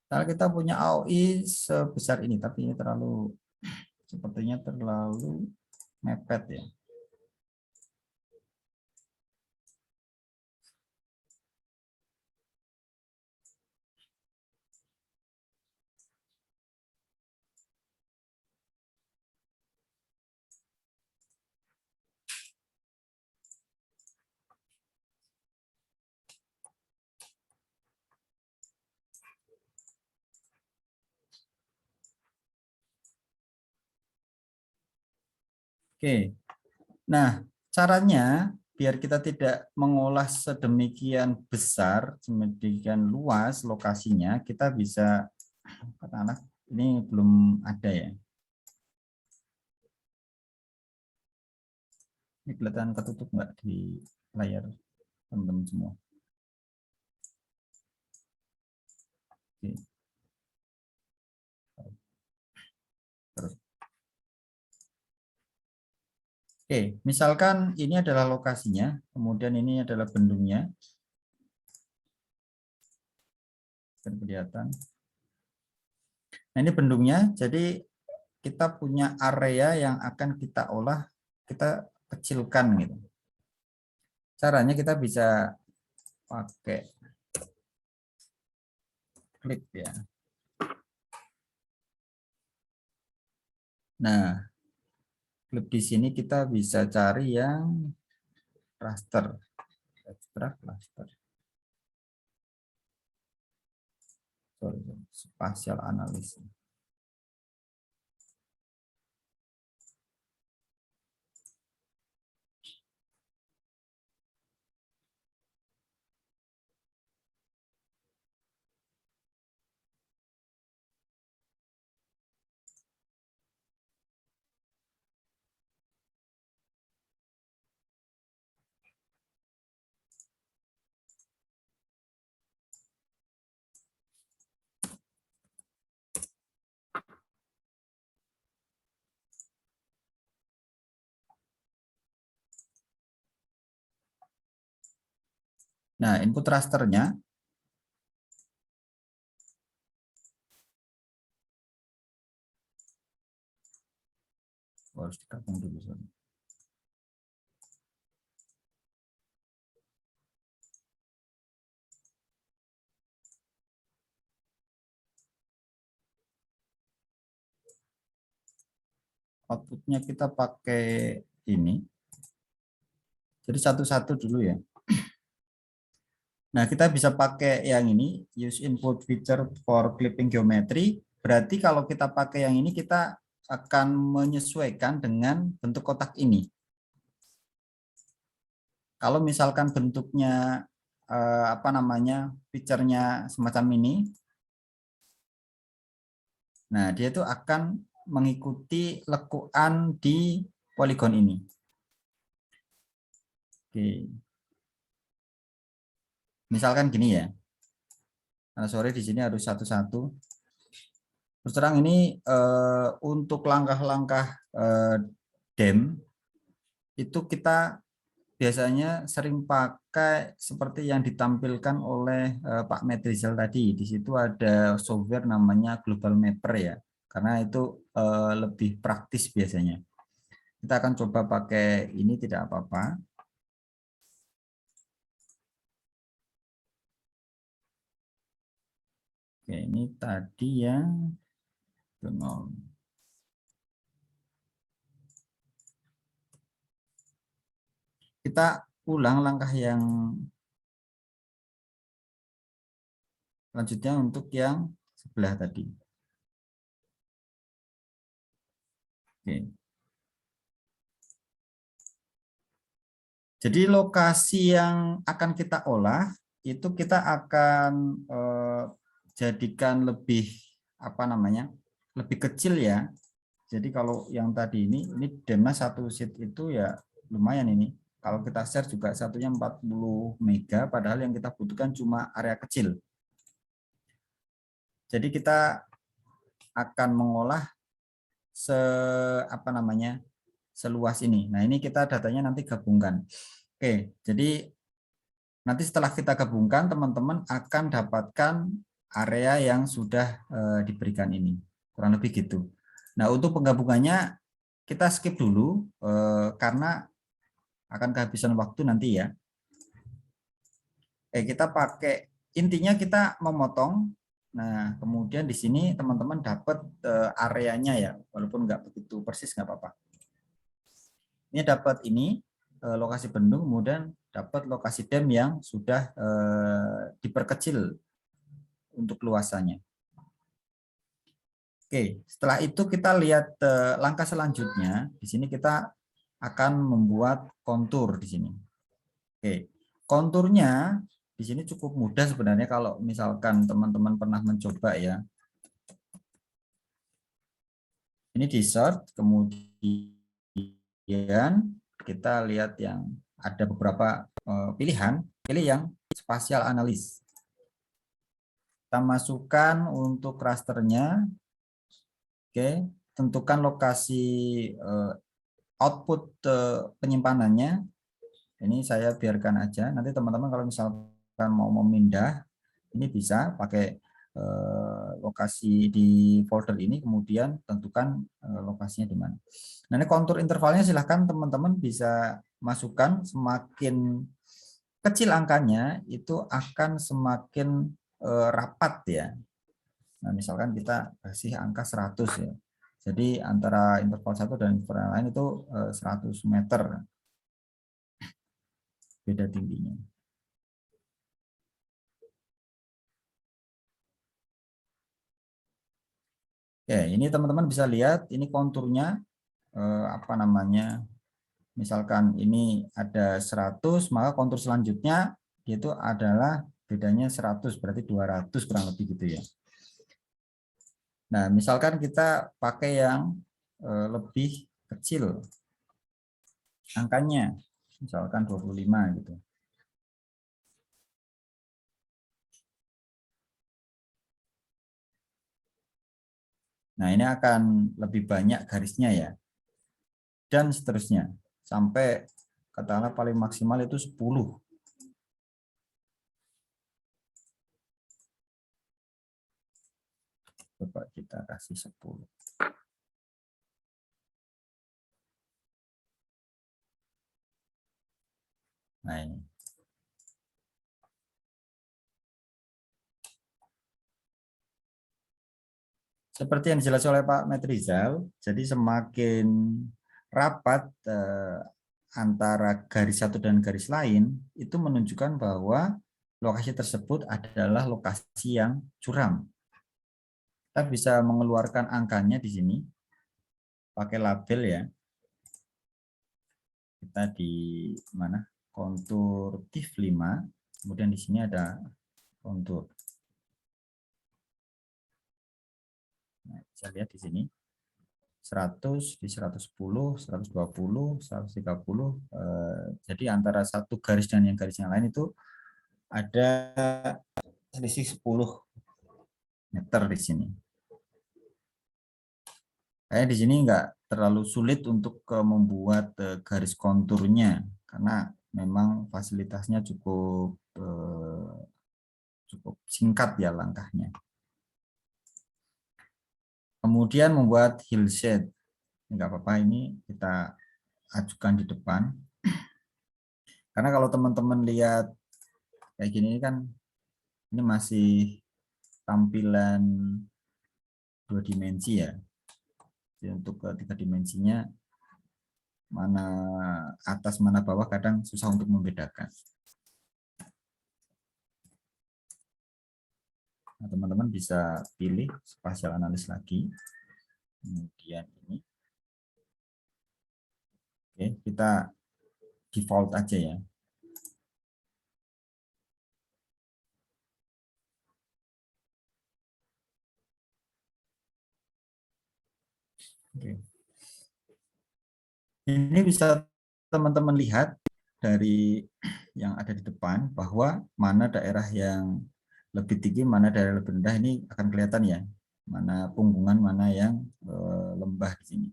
Kalau kita punya AOI sebesar ini, tapi ini sepertinya terlalu mepet ya. Oke, nah caranya biar kita tidak mengolah sedemikian besar, sedemikian luas lokasinya, kita bisa, kata anak ini belum ada ya. Ini kelihatan ketutup nggak di layar teman-teman semua? Oke. Terus. Oke, misalkan ini adalah lokasinya, kemudian ini adalah bendungnya. Dan kelihatan. Nah, ini bendungnya, jadi kita punya area yang akan kita olah, kita kecilkan gitu. Caranya kita bisa pakai klik ya. Nah, klip di sini kita bisa cari yang raster, ekstrak raster, spatial analysis. Nah, input rasternya harus digabung dulu. Outputnya kita pakai ini. Jadi satu-satu dulu ya. Nah, kita bisa pakai yang ini, use input feature for clipping geometry. Berarti kalau kita pakai yang ini, kita akan menyesuaikan dengan bentuk kotak ini. Kalau misalkan bentuknya apa namanya, feature-nya semacam ini, nah dia itu akan mengikuti lekuan di poligon ini. Oke. Misalkan gini ya. Karena sore di sini harus satu-satu. Terus terang ini untuk langkah-langkah DEM itu kita biasanya sering pakai seperti yang ditampilkan oleh Pak Medrizal tadi. Di situ ada software namanya Global Mapper ya. Karena itu lebih praktis biasanya. Kita akan coba pakai ini, tidak apa-apa. Oke, ini tadi yang 0. Kita ulang langkah yang selanjutnya untuk yang sebelah tadi. Oke. Jadi lokasi yang akan kita olah itu kita akan jadikan lebih apa namanya, lebih kecil ya. Jadi kalau yang tadi ini DEM-nya satu sheet itu ya lumayan ini. Kalau kita share juga satunya 40 mega, padahal yang kita butuhkan cuma area kecil. Jadi kita akan mengolah apa namanya, seluas ini. Nah, ini kita datanya nanti gabungkan. Oke, jadi nanti setelah kita gabungkan, teman-teman akan dapatkan area yang sudah diberikan ini. Kurang lebih gitu. Nah, untuk penggabungannya kita skip dulu karena akan kehabisan waktu nanti ya. Kita pakai, intinya kita memotong. Nah, kemudian di sini teman-teman dapat areanya ya, walaupun nggak begitu persis nggak apa-apa. Ini dapat ini lokasi bendung, kemudian dapat lokasi DEM yang sudah diperkecil untuk luasannya. Oke, setelah itu kita lihat langkah selanjutnya. Di sini kita akan membuat kontur di sini. Oke, konturnya di sini cukup mudah sebenarnya kalau misalkan teman-teman pernah mencoba ya. Ini di search, kemudian kita lihat yang ada beberapa pilihan, pilih yang spatial analis. Kita masukkan untuk rasternya, oke, tentukan lokasi output penyimpanannya. Ini saya biarkan aja. Nanti teman-teman kalau misalkan mau memindah, ini bisa pakai lokasi di folder ini, kemudian tentukan lokasinya di mana. Nah, ini kontur intervalnya silahkan teman-teman bisa masukkan. Semakin kecil angkanya, itu akan semakin rapat ya. Nah, misalkan kita kasih angka 100 ya. Jadi antara interval satu dan interval lain itu 100 meter beda tingginya. Ya, ini teman-teman bisa lihat ini konturnya apa namanya? Misalkan ini ada 100, maka kontur selanjutnya itu adalah bedanya 100, berarti 200 kurang lebih gitu ya. Nah, misalkan kita pakai yang lebih kecil angkanya, misalkan 25 gitu. Nah, ini akan lebih banyak garisnya ya. Dan seterusnya. Sampai katakanlah paling maksimal itu 10. Coba kita kasih 10. Nah, ini. Seperti yang dijelaskan oleh Pak Metrizal, jadi semakin rapat antara garis satu dan garis lain, itu menunjukkan bahwa lokasi tersebut adalah lokasi yang curam. Kita bisa mengeluarkan angkanya di sini, pakai label ya. Kita di mana? Kontur div 5, kemudian di sini ada kontur. Nah, bisa lihat di sini 100 di 110, 120, 130. Jadi antara satu garis dan yang garis yang lain itu ada selisih 10 meter di sini. Kayak di sini enggak terlalu sulit untuk membuat garis konturnya karena memang fasilitasnya cukup singkat ya langkahnya. Kemudian membuat hillside. Enggak apa-apa, ini kita ajukan di depan. Karena kalau teman-teman lihat kayak gini kan ini masih tampilan 2 dimensi ya. Jadi untuk 3 dimensinya mana atas mana bawah kadang susah untuk membedakan. Nah, teman-teman bisa pilih spatial analis lagi. Kemudian ini. Oke, kita default aja ya. Oke. Ini bisa teman-teman lihat dari yang ada di depan bahwa mana daerah yang lebih tinggi, mana daerah lebih rendah, ini akan kelihatan ya. Mana punggungan, mana yang lembah di sini.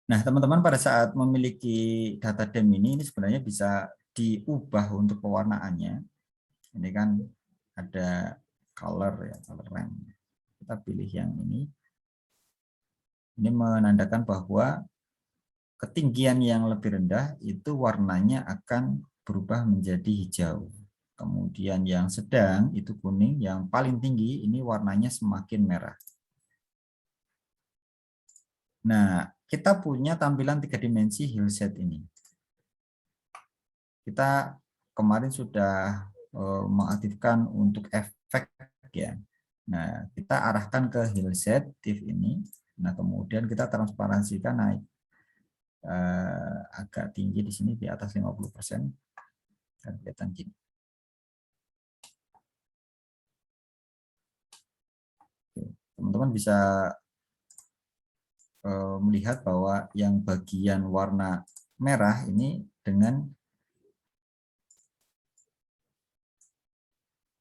Nah, teman-teman pada saat memiliki data DEM ini sebenarnya bisa diubah untuk pewarnaannya. Ini kan ada color ya, color rank. Kita pilih yang ini. Ini menandakan bahwa ketinggian yang lebih rendah itu warnanya akan berubah menjadi hijau. Kemudian yang sedang itu kuning, yang paling tinggi ini warnanya semakin merah. Nah, kita punya tampilan 3 dimensi hillside ini. Kita kemarin sudah mengaktifkan untuk efek ya. Nah, kita arahkan ke hillside div ini. Nah, kemudian kita transparansikan naik. agak tinggi di sini di atas 50%. Dan kelihatan gini. Teman-teman bisa melihat bahwa yang bagian warna merah ini dengan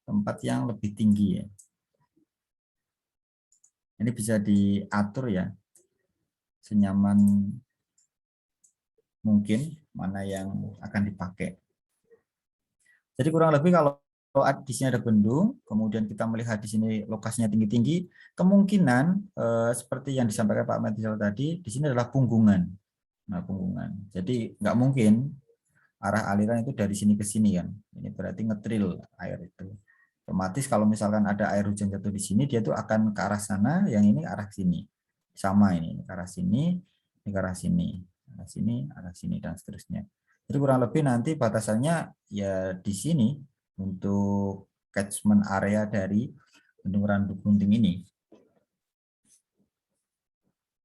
tempat yang lebih tinggi ya. Ini bisa diatur ya, senyaman mungkin mana yang akan dipakai. Jadi kurang lebih kalau di sini ada bendung, kemudian kita melihat di sini lokasinya tinggi-tinggi, kemungkinan seperti yang disampaikan Pak Metizal tadi, di sini adalah punggungan. Nah, punggungan. Jadi nggak mungkin arah aliran itu dari sini ke sini kan. Ini berarti ngetril air itu. Otomatis kalau misalkan ada air hujan jatuh di sini, dia tuh akan ke arah sana, yang ini arah sini. Sama ini ke arah sini, ini ke arah sini, arah sini, dan seterusnya. Jadi kurang lebih nanti batasannya ya di sini untuk catchment area dari Bendung Randuk Gunting ini.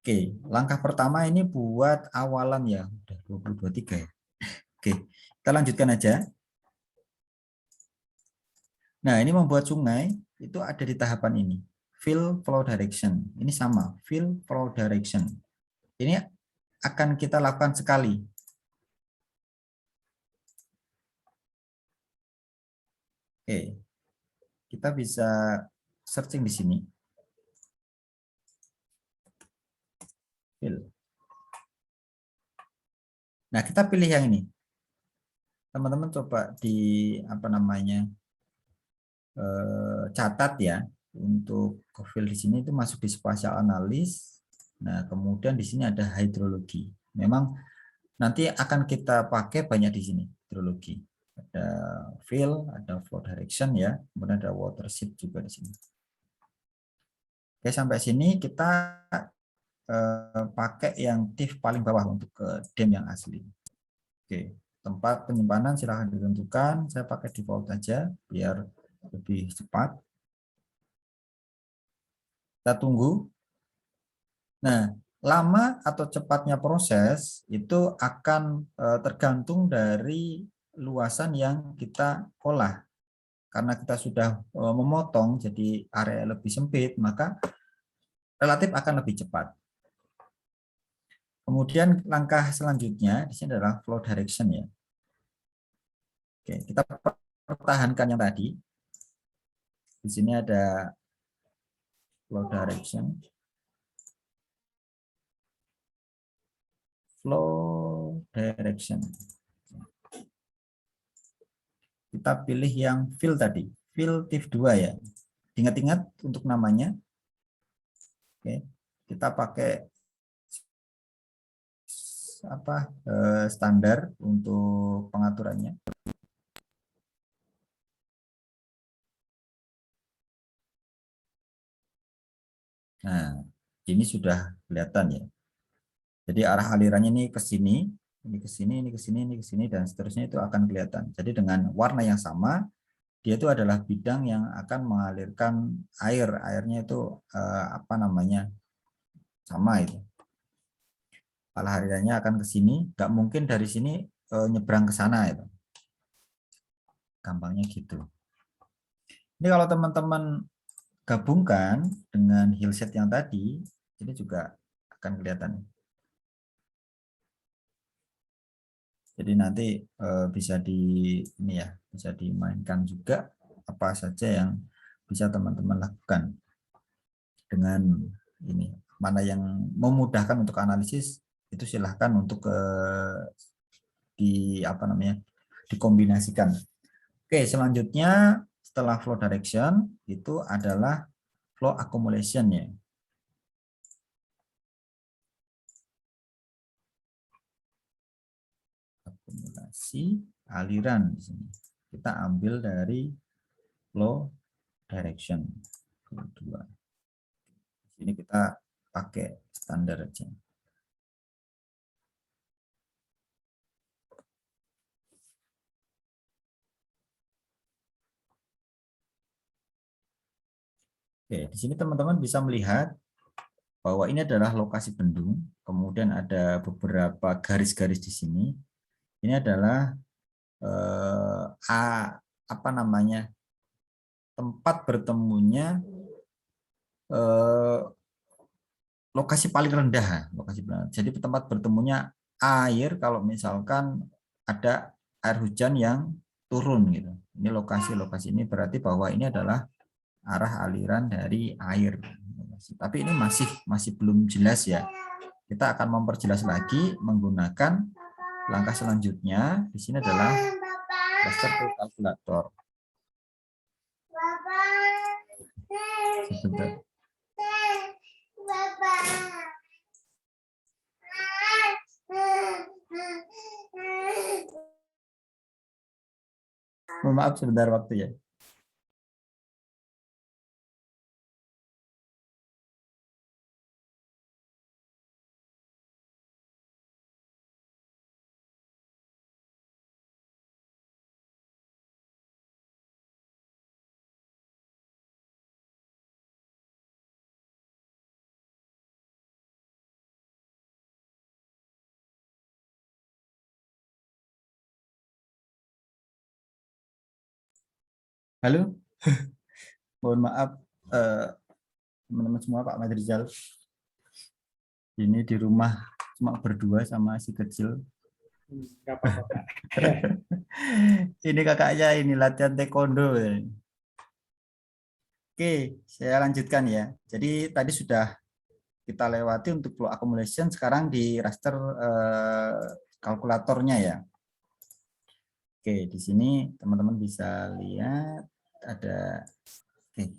Oke, langkah pertama ini buat awalan ya, udah 2023 ya. Oke, kita lanjutkan aja. Nah, ini membuat sungai itu ada di tahapan ini. Fill flow direction. Ini sama, fill flow direction. Ini akan kita lakukan sekali. Oke. Kita bisa searching di sini. Fill. Nah, kita pilih yang ini. Teman-teman coba di apa namanya? Catat ya, untuk fill di sini itu masuk di spatial analis. Nah, kemudian di sini ada hidrologi. Memang nanti akan kita pakai banyak di sini hidrologi. Ada fill, ada flow direction ya, kemudian ada watershed juga di sini. Oke, sampai sini kita pakai yang div paling bawah untuk ke dam yang asli. Oke, tempat penyimpanan silahkan ditentukan. Saya pakai default aja biar lebih cepat. Kita tunggu. Nah, lama atau cepatnya proses itu akan tergantung dari luasan yang kita olah. Karena kita sudah memotong jadi area lebih sempit, maka relatif akan lebih cepat. Kemudian langkah selanjutnya di sini adalah flow direction ya. Oke, kita pertahankan yang tadi. Di sini ada flow direction. Flow direction. Kita pilih yang fill tadi, fill TIF 2 ya. Ingat-ingat untuk namanya. Oke, kita pakai apa standar untuk pengaturannya. Nah, ini sudah kelihatan ya. Jadi arah alirannya ini ke sini, ini ke sini, ini ke sini, ini ke sini, dan seterusnya itu akan kelihatan. Jadi dengan warna yang sama, dia itu adalah bidang yang akan mengalirkan air. Airnya itu apa namanya, sama itu. Arah alirannya akan ke sini, nggak mungkin dari sini nyebrang ke sana itu. Gampangnya gitu. Ini kalau teman-teman gabungkan dengan hillset yang tadi, ini juga akan kelihatan. Jadi nanti bisa ini ya, bisa dimainkan juga apa saja yang bisa teman-teman lakukan dengan ini. Mana yang memudahkan untuk analisis itu silahkan untuk di apa namanya, dikombinasikan. Oke, selanjutnya setelah flow direction itu adalah flow accumulation ya. Akumulasi aliran di sini. Kita ambil dari flow direction. Kedua. Ini kita pakai standar aja. Oke, di sini teman-teman bisa melihat bahwa ini adalah lokasi bendung, kemudian ada beberapa garis-garis di sini. Ini adalah apa namanya, tempat bertemunya lokasi paling rendah, jadi tempat bertemunya air kalau misalkan ada air hujan yang turun gitu. Ini lokasi ini berarti bahwa ini adalah arah aliran dari air. Tapi ini masih belum jelas ya. Kita akan memperjelas lagi menggunakan langkah selanjutnya. Di sini adalah raster kalkulator. Sebentar. Maaf sebentar waktu ya. Halo, mohon maaf teman-teman semua, Pak Madrizal. Ini di rumah cuma berdua sama si kecil. Nggak apa-apa. Ini kakaknya ini latihan taekwondo. Oke, saya lanjutkan ya. Jadi tadi sudah kita lewati untuk flow accumulation, sekarang di raster kalkulatornya ya. Oke, di sini teman-teman bisa lihat ada. Oke.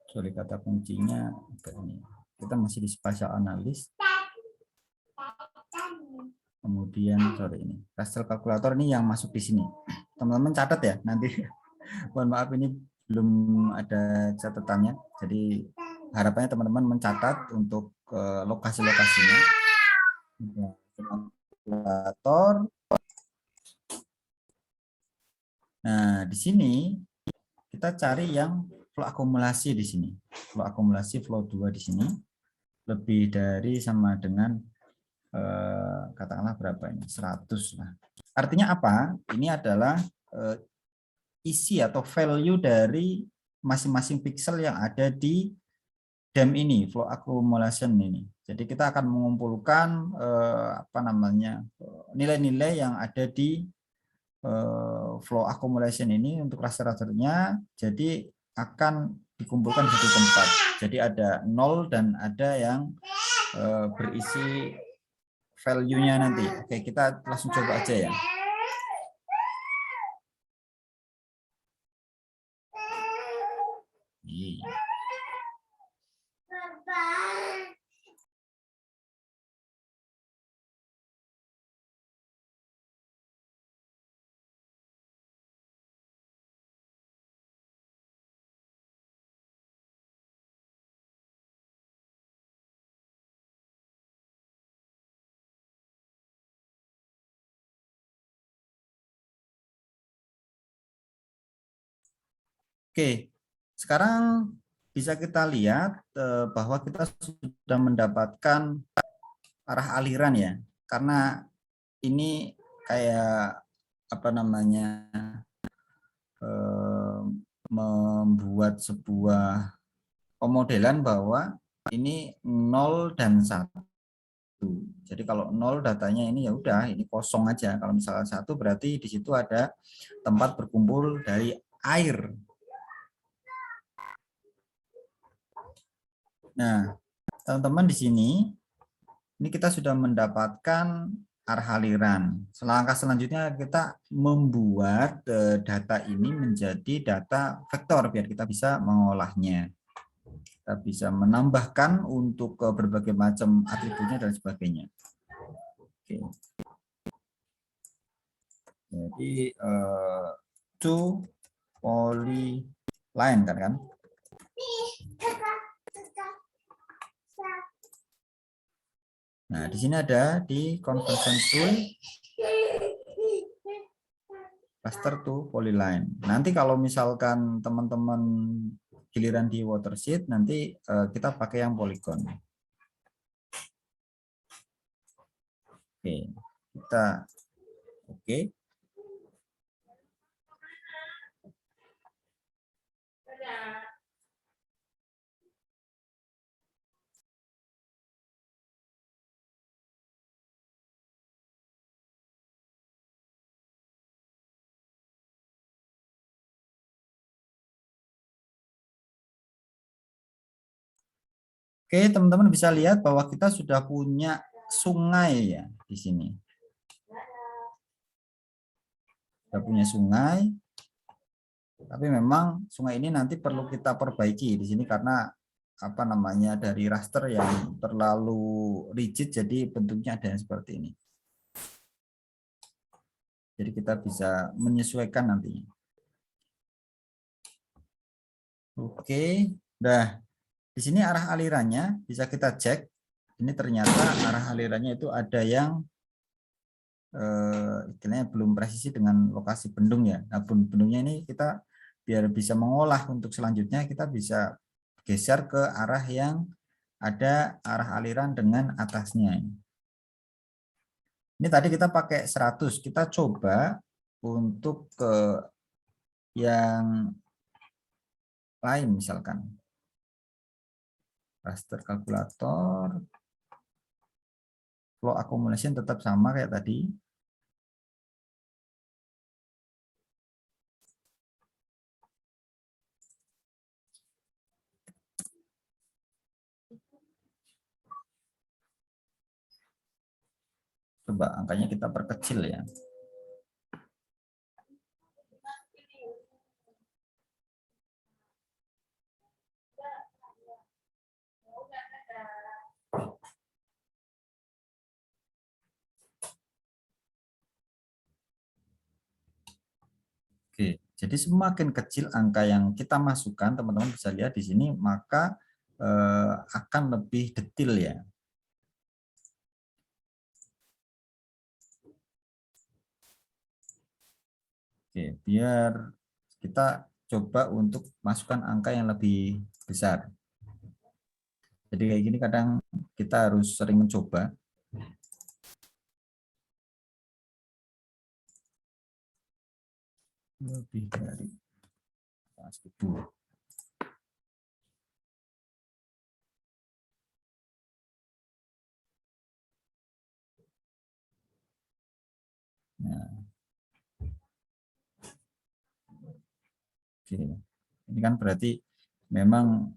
Sorry, kata kuncinya ini. Kita masih di spatial analis. Kemudian sorry, ini raster kalkulator ini yang masuk di sini. Teman-teman catat ya nanti. Mohon maaf ini belum ada catatannya. Jadi harapannya teman-teman mencatat untuk lokasi-lokasinya. Kalkulator. Nah, di sini kita cari yang flow akumulasi di sini. Flow akumulasi flow 2 di sini lebih dari sama dengan katakanlah berapa ini? 100 lah. Artinya apa? Ini adalah isi atau value dari masing-masing pixel yang ada di DAM ini, flow accumulation ini. Jadi kita akan mengumpulkan apa namanya, nilai-nilai yang ada di flow accumulation ini untuk raster-rasternya. Jadi akan dikumpulkan di satu tempat. Jadi ada 0 dan ada yang berisi value-nya nanti. Oke, kita langsung coba aja ya. Oke, sekarang bisa kita lihat bahwa kita sudah mendapatkan arah aliran ya, karena ini kayak apa namanya, membuat sebuah pemodelan bahwa ini 0 dan 1. Jadi kalau 0 datanya ini ya udah ini kosong aja. Kalau misalkan 1 berarti di situ ada tempat berkumpul dari air. Nah, teman-teman di sini ini kita sudah mendapatkan arah aliran. Langkah selanjutnya kita membuat data ini menjadi data vektor biar kita bisa mengolahnya. Kita bisa menambahkan untuk berbagai macam atributnya dan sebagainya. Oke. Jadi to polyline kan? Nah, di sini ada di conversion tool raster to polyline. Nanti kalau misalkan teman-teman giliran di watersheet, nanti kita pakai yang polygon. Oke, kita oke. Oke, teman-teman bisa lihat bahwa kita sudah punya sungai ya di sini. Sudah punya sungai, tapi memang sungai ini nanti perlu kita perbaiki di sini karena apa namanya dari raster yang terlalu rigid, jadi bentuknya ada yang seperti ini. Jadi kita bisa menyesuaikan nantinya. Oke, udah. Di sini arah alirannya bisa kita cek. Ini ternyata arah alirannya itu ada yang istilahnya belum presisi dengan lokasi bendung ya. Nah, bendungnya ini kita biar bisa mengolah untuk selanjutnya kita bisa geser ke arah yang ada arah aliran dengan atasnya. Ini tadi kita pakai 100, kita coba untuk ke yang lain misalkan. Raster kalkulator, flow accumulation tetap sama kayak tadi. Coba angkanya kita perkecil ya. Oke, jadi semakin kecil angka yang kita masukkan, teman-teman bisa lihat di sini, maka akan lebih detail ya. Oke, biar kita coba untuk masukkan angka yang lebih besar. Jadi kayak gini kadang kita harus sering mencoba. Lebih dari 1000. Nah. Oke. Ini kan berarti memang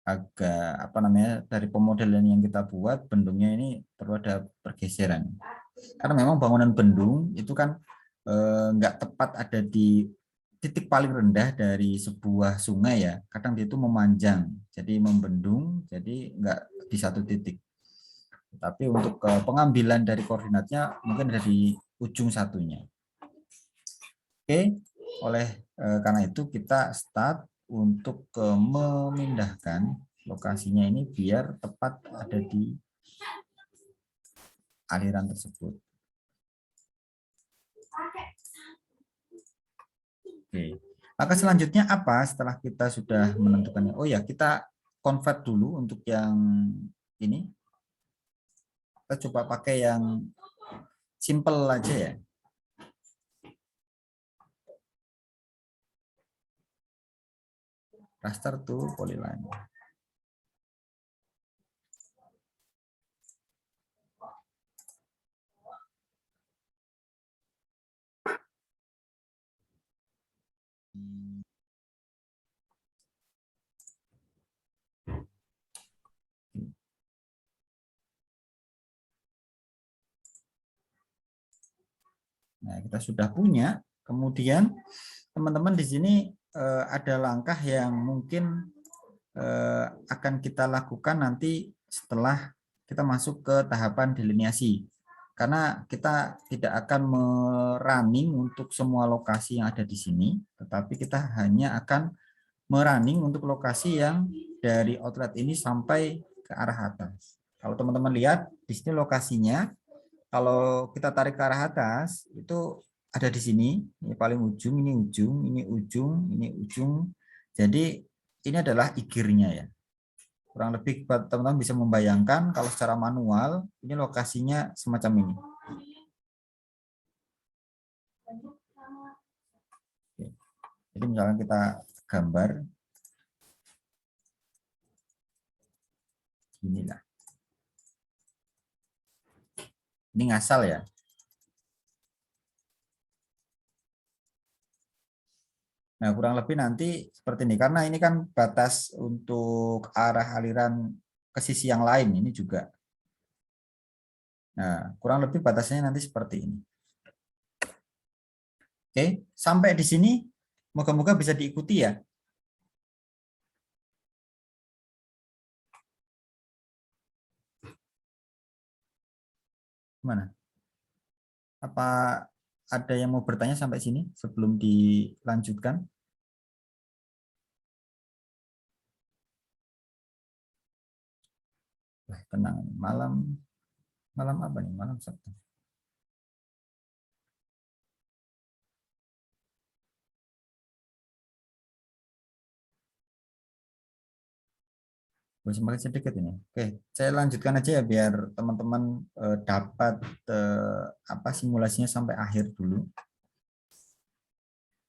agak apa namanya dari pemodelan yang kita buat bendungnya ini perlu ada pergeseran. Karena memang bangunan bendung itu kan nggak tepat ada di titik paling rendah dari sebuah sungai ya. Kadang dia itu memanjang, jadi membendung, jadi nggak di satu titik. Tapi untuk pengambilan dari koordinatnya mungkin ada di ujung satunya. Oke, karena itu kita start untuk memindahkan lokasinya ini biar tepat ada di aliran tersebut. Oke. Langkah selanjutnya apa setelah kita sudah menentukannya? Oh ya, kita convert dulu untuk yang ini. Kita coba pakai yang simple aja ya. Raster to polyline. Nah, kita sudah punya. Kemudian teman-teman di sini ada langkah yang mungkin akan kita lakukan nanti setelah kita masuk ke tahapan delineasi. Karena kita tidak akan merunning untuk semua lokasi yang ada di sini, tetapi kita hanya akan merunning untuk lokasi yang dari outlet ini sampai ke arah atas. Kalau teman-teman lihat di sini lokasinya, kalau kita tarik ke arah atas itu ada di sini, ini paling ujung, ini ujung, ini ujung, ini ujung. Jadi ini adalah igirnya ya. Kurang lebih teman-teman bisa membayangkan kalau secara manual ini lokasinya semacam ini. Jadi misalnya kita gambar inilah. Ini ngasal ya. Nah, kurang lebih nanti seperti ini. Karena ini kan batas untuk arah aliran ke sisi yang lain ini juga. Nah, kurang lebih batasnya nanti seperti ini. Oke, sampai di sini moga-moga bisa diikuti ya. Gimana? Apa ada yang mau bertanya sampai sini sebelum dilanjutkan? Wah, tenang, malam apa nih? Malam Sabtu. Semakin sedikit ini. Oke, saya lanjutkan aja ya biar teman-teman dapat apa simulasinya sampai akhir dulu.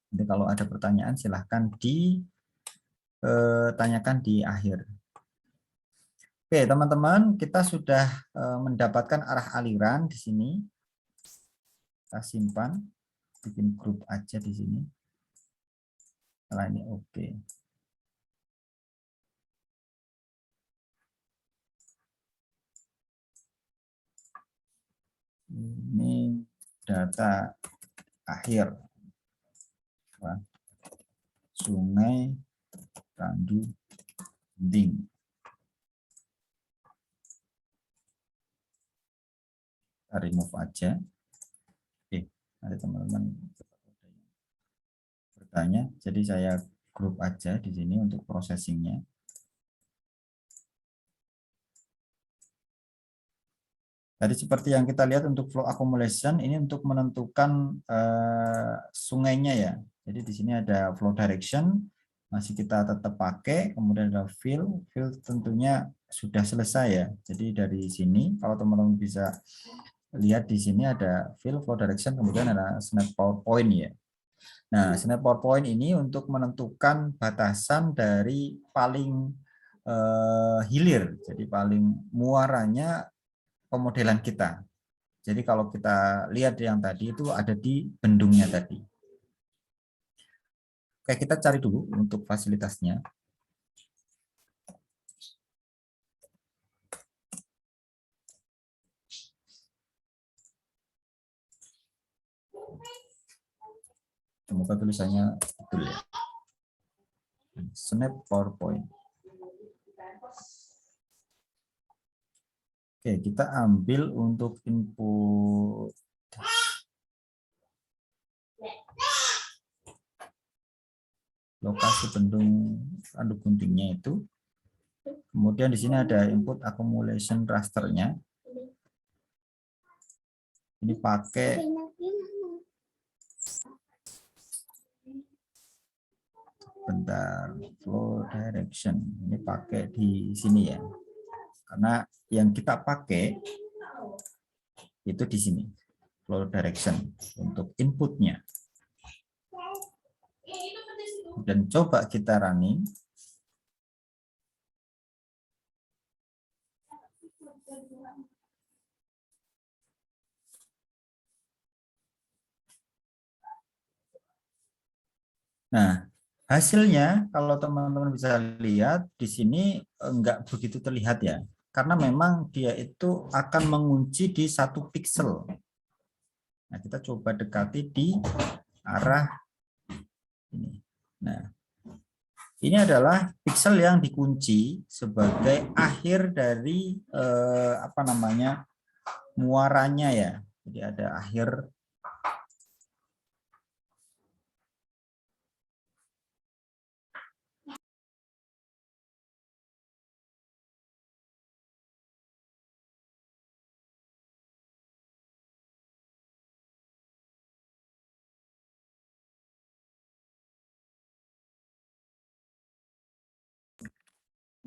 Nanti kalau ada pertanyaan silahkan ditanyakan di akhir. Oke, teman-teman, kita sudah mendapatkan arah aliran di sini. Kita simpan, bikin grup aja di sini. Setelah ini oke. Ini data akhir Sungai Randu Ding. Kita remove aja. Oke, ada teman-teman bertanya, jadi saya grup aja di sini untuk processingnya. Tadi seperti yang kita lihat untuk flow accumulation ini untuk menentukan sungainya ya. Jadi di sini ada flow direction masih kita tetap pakai, kemudian ada fill tentunya sudah selesai ya. Jadi dari sini kalau teman-teman bisa lihat di sini ada fill, flow direction, kemudian ada snap PowerPoint ya. Nah, snap PowerPoint ini untuk menentukan batasan dari paling hilir, jadi paling muaranya pemodelan kita. Jadi kalau kita lihat yang tadi itu ada di bendungnya tadi. Oke, kita cari dulu untuk fasilitasnya. Semoga tulisannya betul ya. Snap PowerPoint. Oke, kita ambil untuk input lokasi bendung Randu Guntingnya itu. Kemudian di sini ada input accumulation rasternya. Ini pakai bentar flow direction. Ini pakai di sini ya. Karena yang kita pakai itu di sini flow direction untuk inputnya. Dan coba kita running. Nah, hasilnya kalau teman-teman bisa lihat di sini enggak begitu terlihat ya. Karena memang dia itu akan mengunci di 1 pixel. Nah, kita coba dekati di arah ini. Nah, ini adalah pixel yang dikunci sebagai akhir dari apa namanya muaranya ya. Jadi ada akhir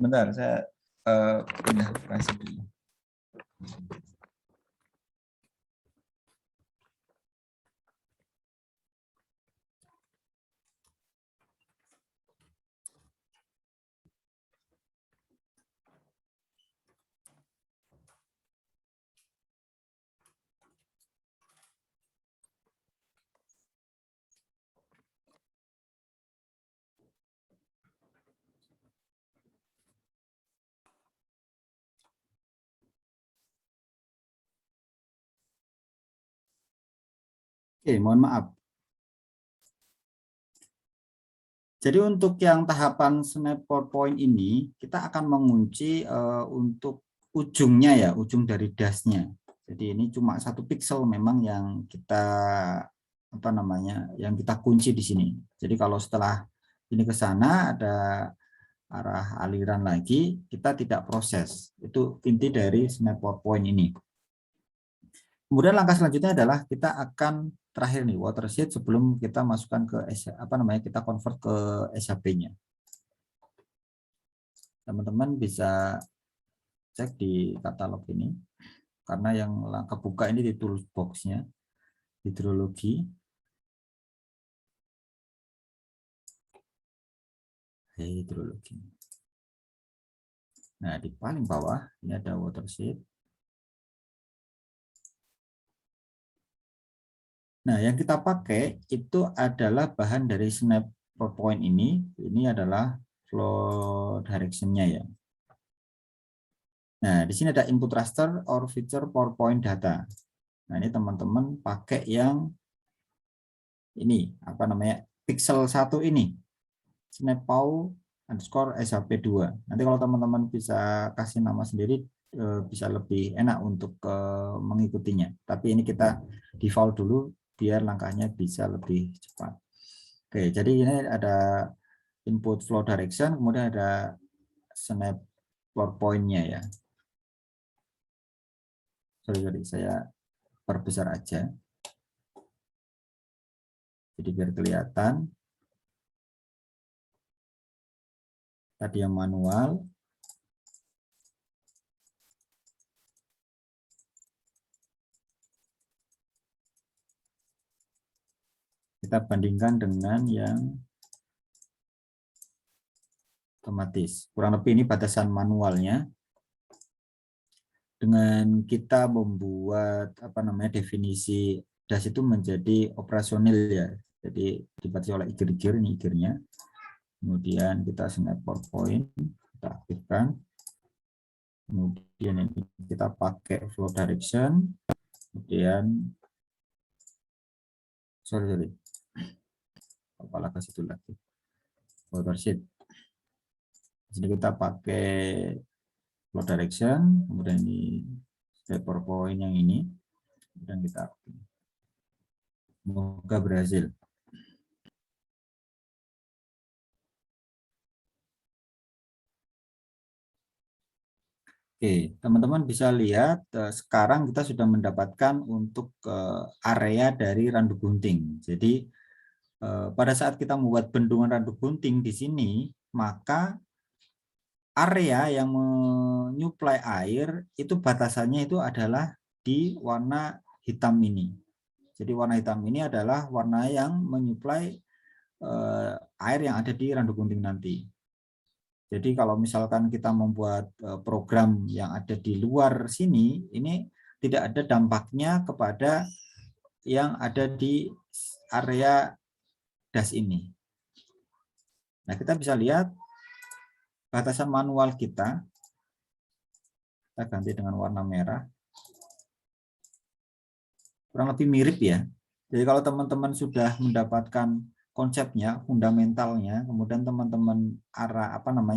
Bentar, saya pindah aplikasi dulu. Oke, mohon maaf. Jadi untuk yang tahapan snap PowerPoint ini, kita akan mengunci untuk ujungnya ya, ujung dari dashnya. Jadi ini cuma 1 pixel memang yang kita yang kita kunci di sini. Jadi kalau setelah ini ke sana ada arah aliran lagi, kita tidak proses. Itu inti dari snap PowerPoint ini. Kemudian langkah selanjutnya adalah kita akan terakhir nih watershed sebelum kita masukkan ke kita convert ke SHP-nya. Teman-teman bisa cek di katalog ini karena yang kebuka ini di toolbox-nya hidrologi. Hidrologi. Nah, di paling bawah ini ada watershed. Nah, yang kita pakai itu adalah bahan dari snap PowerPoint ini. Ini adalah flow direction-nya ya. Nah, di sini ada input raster or feature PowerPoint data. Nah, ini teman-teman pakai yang ini, pixel 1 ini. Snappow _ SHP2. Nanti kalau teman-teman bisa kasih nama sendiri, bisa lebih enak untuk mengikutinya. Tapi ini kita default dulu, biar langkahnya bisa lebih cepat. Oke, jadi ini ada input flow direction, kemudian ada snap PowerPoint-nya ya. Sorry, saya perbesar aja. Jadi biar kelihatan. Tadi yang manual. Kita bandingkan dengan yang otomatis. Kurang lebih ini batasan manualnya. Dengan kita membuat definisi das itu menjadi operasional ya. Jadi dibatasi oleh gear ini gearnya. Kemudian kita snap PowerPoint, kita aktifkan. Kemudian ini kita pakai flow direction. Kemudian sorry. Apalah ke situ lagi. Watershed. Jadi kita pakai flow direction, kemudian ini step PowerPoint yang ini, dan kita semoga berhasil. Oke, teman-teman bisa lihat sekarang kita sudah mendapatkan untuk area dari randu gunting. Jadi pada saat kita membuat bendungan randu gunting di sini, maka area yang menyuplai air itu batasannya itu adalah di warna hitam ini. Jadi warna hitam ini adalah warna yang menyuplai air yang ada di randu gunting nanti. Jadi kalau misalkan kita membuat program yang ada di luar sini, ini tidak ada dampaknya kepada yang ada di area das ini. Nah, kita bisa lihat batasan manual kita ganti dengan warna merah. Kurang lebih mirip ya. Jadi kalau teman-teman sudah mendapatkan konsepnya, fundamentalnya, kemudian teman-teman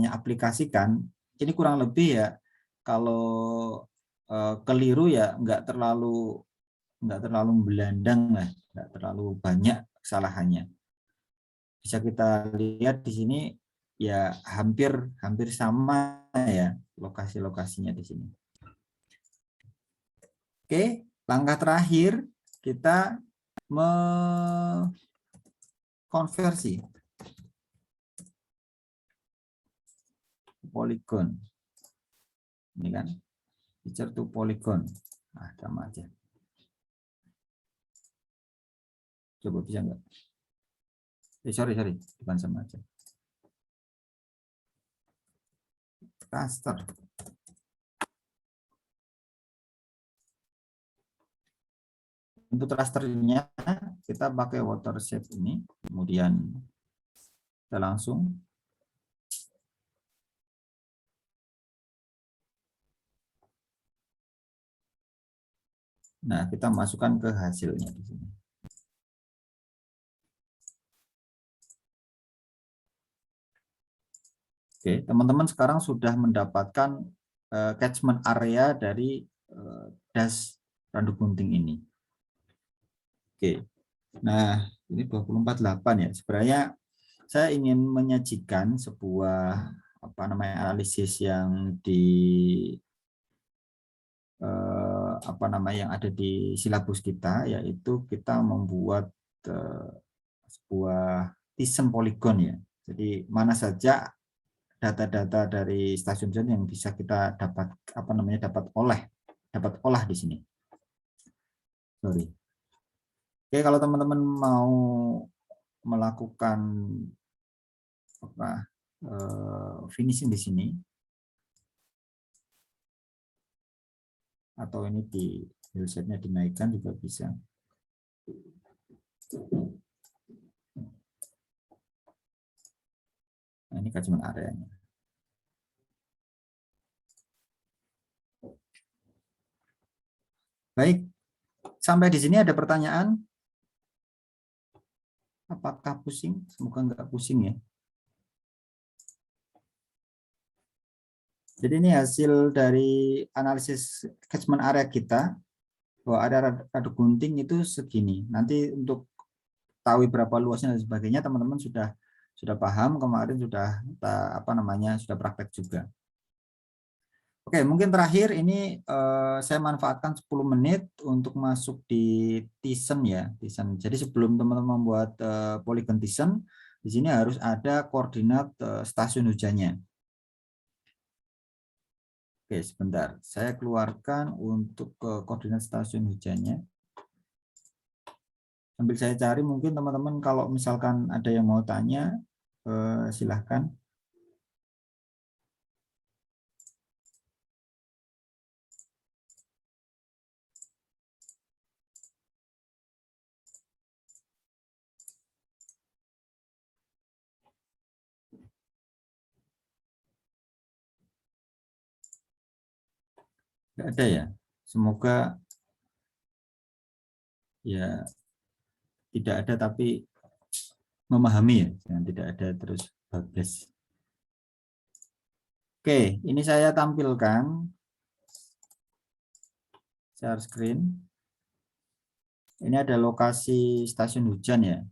aplikasikan, ini kurang lebih ya kalau keliru ya nggak terlalu belandang lah, nggak terlalu banyak kesalahannya. Bisa kita lihat di sini ya hampir sama ya lokasi-lokasinya di sini. Oke, langkah terakhir kita konversi. polygon. Ini kan feature to polygon. Nah, sama aja. Coba bisa enggak? Sorry, bukan sama aja. Raster. Untuk rasternya kita pakai watershed ini, kemudian kita langsung kita masukkan ke hasilnya di sini. Oke, teman-teman sekarang sudah mendapatkan catchment area dari das Randu Gunting ini. Oke. Nah, ini 24/8 ya. Sebenarnya saya ingin menyajikan sebuah analisis yang yang ada di silabus kita, yaitu kita membuat sebuah Thyssen polygon ya. Jadi mana saja data-data dari stasiun yang bisa kita dapat olah di sini. Sorry. Oke, kalau teman-teman mau melakukan finishing di sini, atau ini di wheelsetnya dinaikkan juga bisa. Nah, ini catchment areanya. Baik, sampai di sini ada pertanyaan? Apakah pusing? Semoga enggak pusing ya. Jadi ini hasil dari analisis catchment area kita, bahwa ada Randu Gunting itu segini. Nanti untuk tahu berapa luasnya dan sebagainya, teman-teman sudah paham, kemarin sudah sudah praktek juga. Oke, mungkin terakhir ini saya manfaatkan 10 menit untuk masuk di Thyssen ya. Thyssen. Jadi sebelum teman-teman membuat polygon Thyssen, di sini harus ada koordinat stasiun hujannya. Oke, sebentar. Saya keluarkan untuk koordinat stasiun hujannya. Sambil saya cari, mungkin teman-teman kalau misalkan ada yang mau tanya, silahkan. Nggak ada ya. Semoga ya tidak ada tapi memahami ya. Jangan tidak ada terus bablas. Oke, ini saya tampilkan share screen. Ini ada lokasi stasiun hujan ya.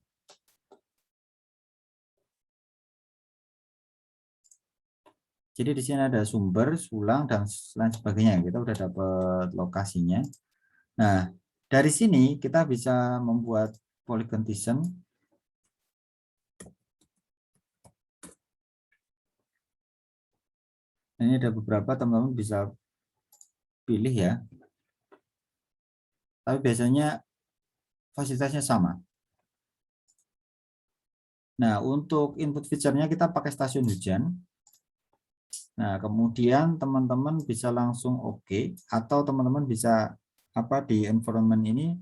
Jadi di sini ada sumber, sulang, dan lain sebagainya. Kita udah dapat lokasinya. Nah, dari sini kita bisa membuat polygon Thyssen. Ini ada beberapa, teman-teman bisa pilih ya. Tapi biasanya fasilitasnya sama. Nah, untuk input feature-nya kita pakai stasiun hujan. Nah, kemudian teman-teman bisa langsung oke, atau teman-teman bisa di environment ini,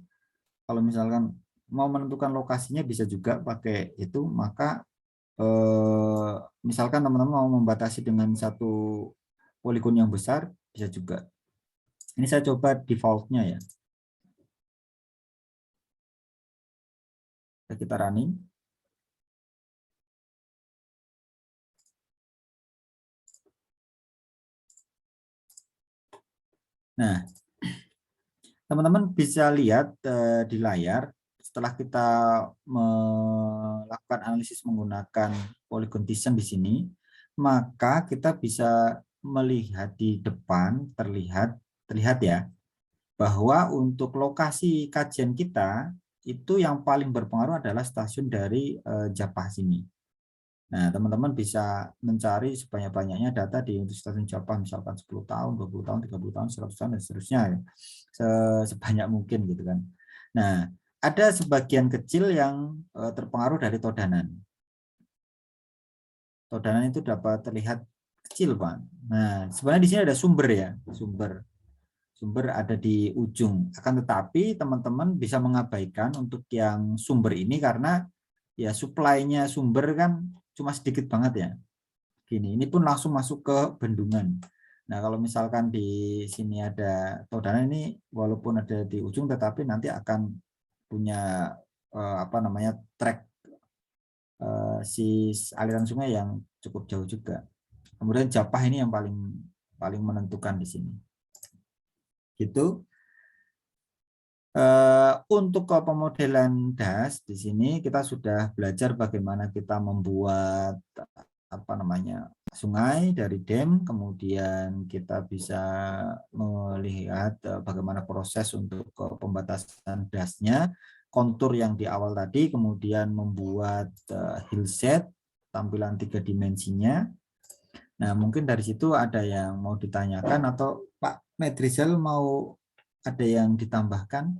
kalau misalkan mau menentukan lokasinya bisa juga pakai itu, maka misalkan teman-teman mau membatasi dengan satu poligon yang besar, bisa juga. Ini saya coba default-nya ya. Kita running. Nah, teman-teman bisa lihat di layar, setelah kita melakukan analisis menggunakan polygon Thyssen di sini, maka kita bisa melihat di depan, terlihat ya, bahwa untuk lokasi kajian kita, itu yang paling berpengaruh adalah stasiun dari Japah sini. Nah, teman-teman bisa mencari sebanyak-banyaknya data di Universitas Jepang, misalkan 10 tahun, 20 tahun, 30 tahun, 100 tahun, dan seterusnya, ya. Sebanyak mungkin gitu kan. Nah, ada sebagian kecil yang terpengaruh dari todanan. Todanan itu dapat terlihat kecil, Pak. Nah, sebenarnya di sini ada sumber ya, sumber ada di ujung. Akan tetapi teman-teman bisa mengabaikan untuk yang sumber ini karena ya supply-nya sumber kan cuma sedikit banget ya. Gini, ini pun langsung masuk ke bendungan. Nah, kalau misalkan di sini ada todanan ini walaupun ada di ujung tetapi nanti akan punya apa namanya track si aliran sungai yang cukup jauh juga. Kemudian Japah ini yang paling menentukan di sini. Gitu. Untuk pemodelan das di sini kita sudah belajar bagaimana kita membuat apa namanya sungai dari dam, kemudian kita bisa melihat bagaimana proses untuk pembatasan dasnya, kontur yang di awal tadi, kemudian membuat hillset tampilan 3 dimensinya. Nah, mungkin dari situ ada yang mau ditanyakan atau Pak Medrizal mau ada yang ditambahkan?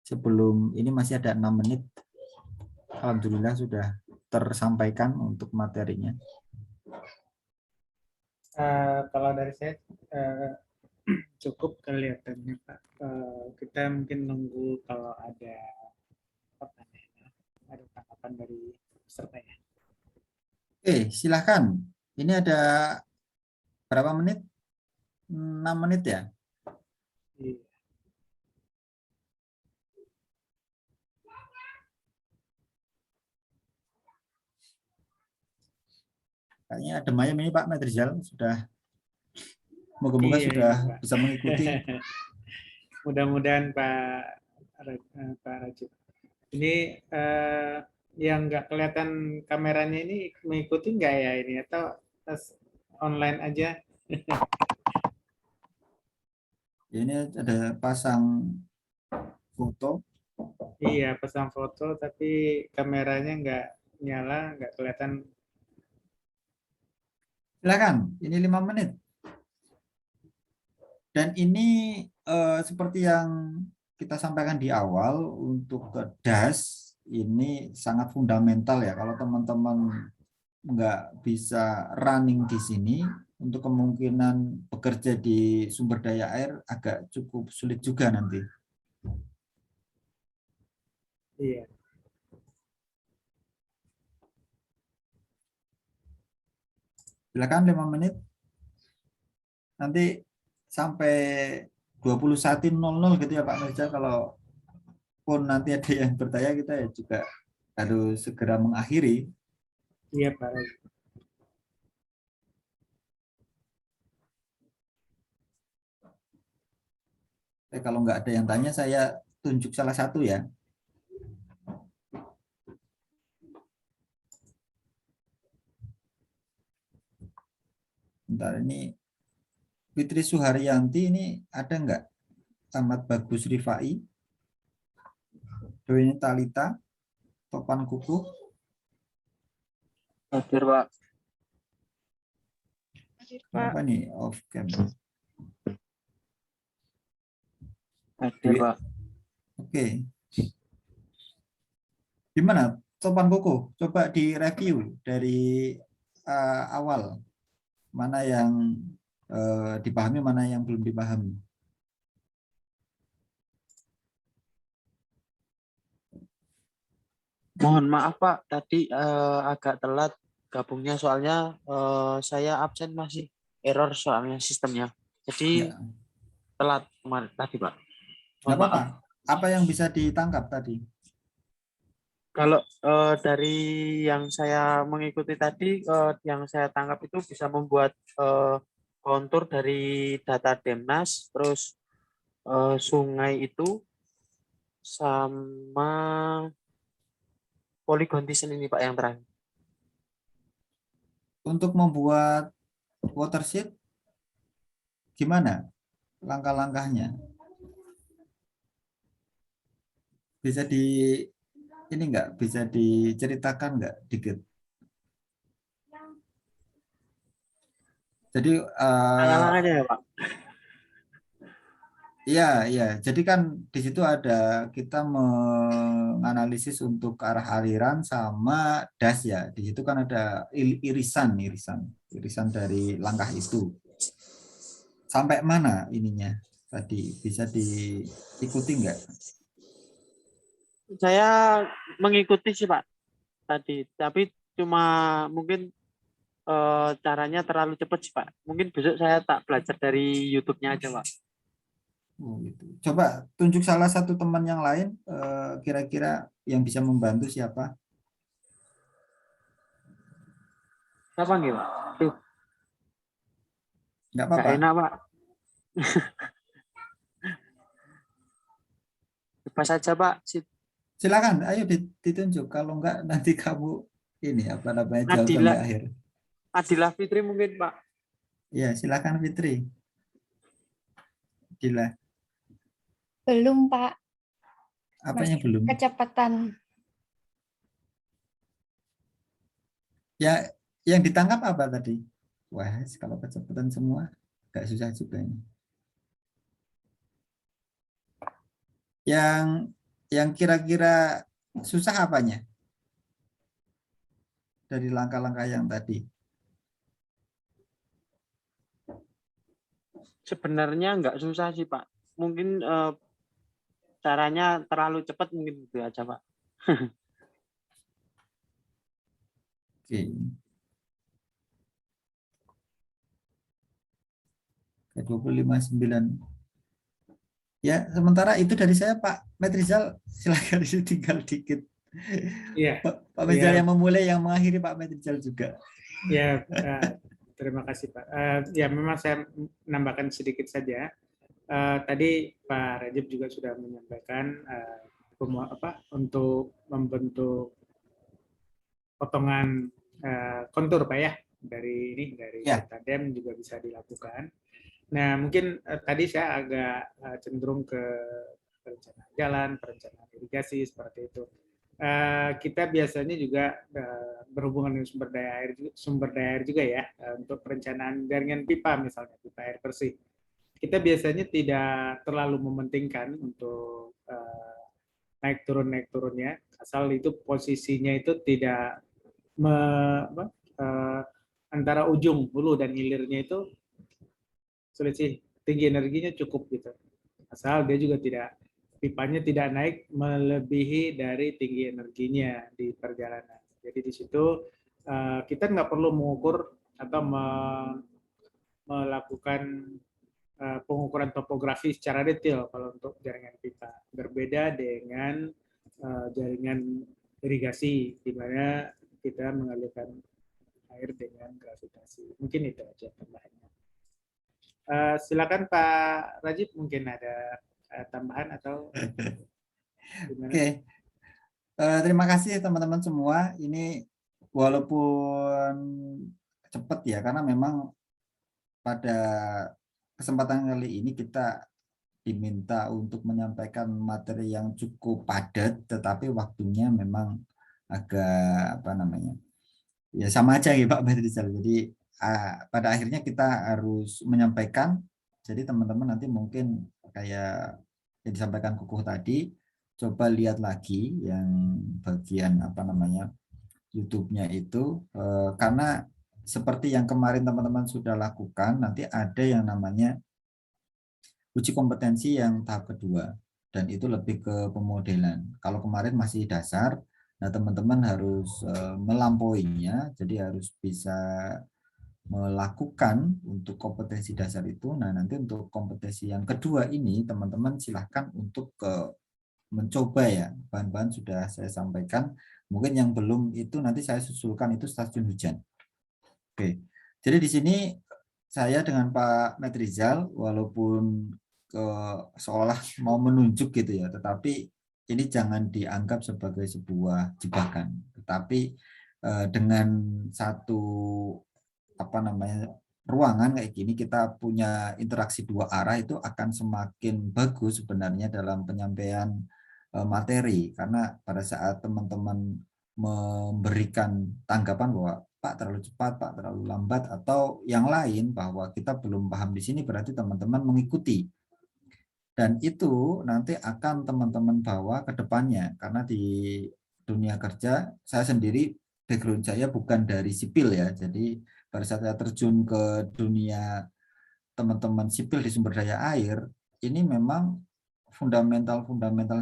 Sebelum ini masih ada 6 menit. Alhamdulillah sudah tersampaikan untuk materinya. Kalau dari saya cukup kelihatannya Pak. Kita mungkin nunggu kalau ada pertanyaan, ada tanggapan dari peserta ya. Silahkan. Ini ada berapa menit? 6 menit ya? Iya. Kayaknya ada mayem ini Pak Medrizal sudah moga-moga Iya, sudah ini, Pak. bisa mengikuti. Mudah-mudahan Pak Rajib. Ini yang nggak kelihatan kameranya ini mengikuti nggak ya ini atau online aja? Ini ada pasang foto. Iya, pasang foto tapi kameranya nggak nyala, nggak kelihatan. Silakan, ini 5 menit. Dan ini seperti yang kita sampaikan di awal untuk das ini sangat fundamental ya. Kalau teman-teman nggak bisa running di sini, untuk kemungkinan bekerja di sumber daya air agak cukup sulit juga nanti. Iya. Silakan 5 menit. Nanti sampai 21.00 gitu ya Pak Mirza. Kalau pun nanti ada yang bertanya kita ya juga harus segera mengakhiri. Iya Pak. Kalau nggak ada yang tanya saya tunjuk salah satu ya. Bentar ini Fitri Suharyanti ini ada nggak? Ahmad Bagus Rifai, Dewi Talita, Topan Kuku. Hadir, Pak. Apa nih off cam? Hadir, Pak. Oke. Gimana Topan Kuku? Coba direview dari awal. Mana yang dipahami, mana yang belum dipahami. Mohon maaf Pak, tadi agak telat gabungnya soalnya saya absen masih error soalnya sistemnya. Jadi Ya. telat kemarin tadi Pak. Nggak apa-apa. Apa yang bisa ditangkap tadi? Kalau dari yang saya mengikuti tadi, yang saya tangkap itu bisa membuat kontur dari data Demnas, terus sungai itu sama polygon design ini Pak yang terakhir. Untuk membuat watershed, gimana langkah-langkahnya? Bisa ini nggak? Bisa diceritakan nggak dikit? Jadi Langkah-langkahnya ya Pak. iya, iya. Jadi kan di situ ada kita menganalisis untuk arah aliran sama das ya. Di situ kan ada irisan dari langkah itu. Sampai mana ininya tadi? Bisa diikuti nggak? Saya mengikuti sih Pak tadi, tapi cuma mungkin caranya terlalu cepat sih Pak. Mungkin besok saya tak belajar dari YouTube-nya aja Pak. Oh, gitu. Coba tunjuk salah satu teman yang lain, kira-kira yang bisa membantu siapa? Siapa nih Pak? Tuh, Nggak nggak apa-apa. enak Pak. Bebas saja Pak. Silakan, ayo ditunjuk. Kalau nggak nanti kamu ini apa namanya jawaban di Adila, akhir. Adila Fitri mungkin Pak. Ya, silakan Fitri. Gila. Belum, Pak. Apanya Masih belum? kecepatan. Ya, yang ditangkap apa tadi? Wah, kalau kecepatan semua, nggak susah juga ini. Yang kira-kira susah apanya? Dari langkah-langkah yang tadi. Sebenarnya nggak susah sih Pak. Mungkin caranya terlalu cepat mungkin gitu aja Pak. Oke. Ke 25,9. Ya, sementara itu dari saya Pak Metrizal, silakan tinggal dikit. Iya. Pak Metrizal Iya. yang memulai, yang mengakhiri Pak Metrizal juga. Ya, terima kasih Pak. Ya, memang saya menambahkan sedikit saja. Tadi Pak Rajib juga sudah menyampaikan untuk membentuk potongan kontur Pak ya dari Ya. Tadem juga bisa dilakukan. Nah, mungkin tadi saya agak cenderung ke perencanaan jalan, perencanaan irigasi seperti itu. Kita biasanya juga berhubungan dengan sumber daya air juga ya, untuk perencanaan jaringan pipa misalnya, pipa air bersih. Kita biasanya tidak terlalu mementingkan untuk naik turunnya, asal itu posisinya itu tidak antara ujung hulu dan hilirnya itu sulit sih, tinggi energinya cukup gitu. Asal dia juga pipanya tidak naik melebihi dari tinggi energinya di perjalanan. Jadi di situ kita nggak perlu mengukur atau melakukan pengukuran topografi secara detail kalau untuk jaringan pipa. Berbeda dengan jaringan irigasi, di mana kita mengalirkan air dengan gravitasi. Mungkin itu aja tambahannya. Silakan Pak Rajib, mungkin ada tambahan atau gimana? Oke. Terima kasih teman-teman semua. Ini walaupun cepat ya, karena memang pada kesempatan kali ini kita diminta untuk menyampaikan materi yang cukup padat, tetapi waktunya memang agak apa namanya, ya sama aja ya Pak Metrizal. Jadi pada akhirnya kita harus menyampaikan. Jadi teman-teman nanti mungkin kayak yang disampaikan Kukuh tadi, coba lihat lagi yang bagian apa namanya YouTube-nya itu, karena seperti yang kemarin teman-teman sudah lakukan, nanti ada yang namanya uji kompetensi yang tahap kedua, dan itu lebih ke pemodelan. Kalau kemarin masih dasar, nah teman-teman harus melampauinya, jadi harus bisa melakukan untuk kompetensi dasar itu. Nah, nanti untuk kompetensi yang kedua ini teman-teman silahkan untuk mencoba ya, bahan-bahan sudah saya sampaikan. Mungkin yang belum itu nanti saya susulkan itu stasiun hujan. Oke, jadi di sini saya dengan Pak Metrizal walaupun seolah mau menunjuk gitu ya, tetapi ini jangan dianggap sebagai sebuah jebakan, tetapi dengan satu apa namanya ruangan kayak gini kita punya interaksi dua arah, itu akan semakin bagus sebenarnya dalam penyampaian materi, karena pada saat teman-teman memberikan tanggapan bahwa Pak terlalu cepat, Pak terlalu lambat, atau yang lain bahwa kita belum paham di sini, berarti teman-teman mengikuti. Dan itu nanti akan teman-teman bawa ke depannya, karena di dunia kerja, saya sendiri background saya bukan dari sipil ya, jadi pada saat saya terjun ke dunia teman-teman sipil di sumber daya air, ini memang fundamental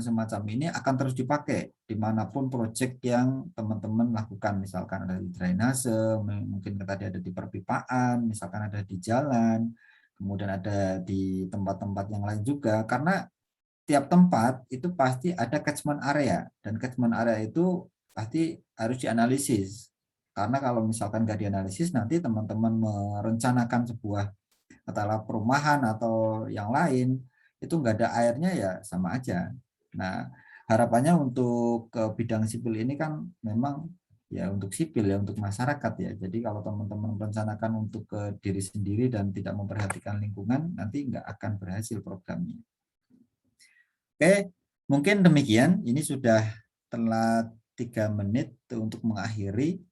semacam ini akan terus dipakai dimanapun proyek yang teman-teman lakukan, misalkan ada di drainase, mungkin tadi ada di perpipaan, misalkan ada di jalan, kemudian ada di tempat-tempat yang lain juga, karena tiap tempat itu pasti ada catchment area, dan catchment area itu pasti harus dianalisis, karena kalau misalkan nggak dianalisis, nanti teman-teman merencanakan sebuah katakanlah perumahan atau yang lain, itu nggak ada airnya ya sama aja. Nah, harapannya untuk ke bidang sipil ini kan memang ya untuk sipil ya, untuk masyarakat ya. Jadi kalau teman-teman merencanakan untuk ke diri sendiri dan tidak memperhatikan lingkungan, nanti nggak akan berhasil programnya. Oke, mungkin demikian. Ini sudah telat 3 menit untuk mengakhiri.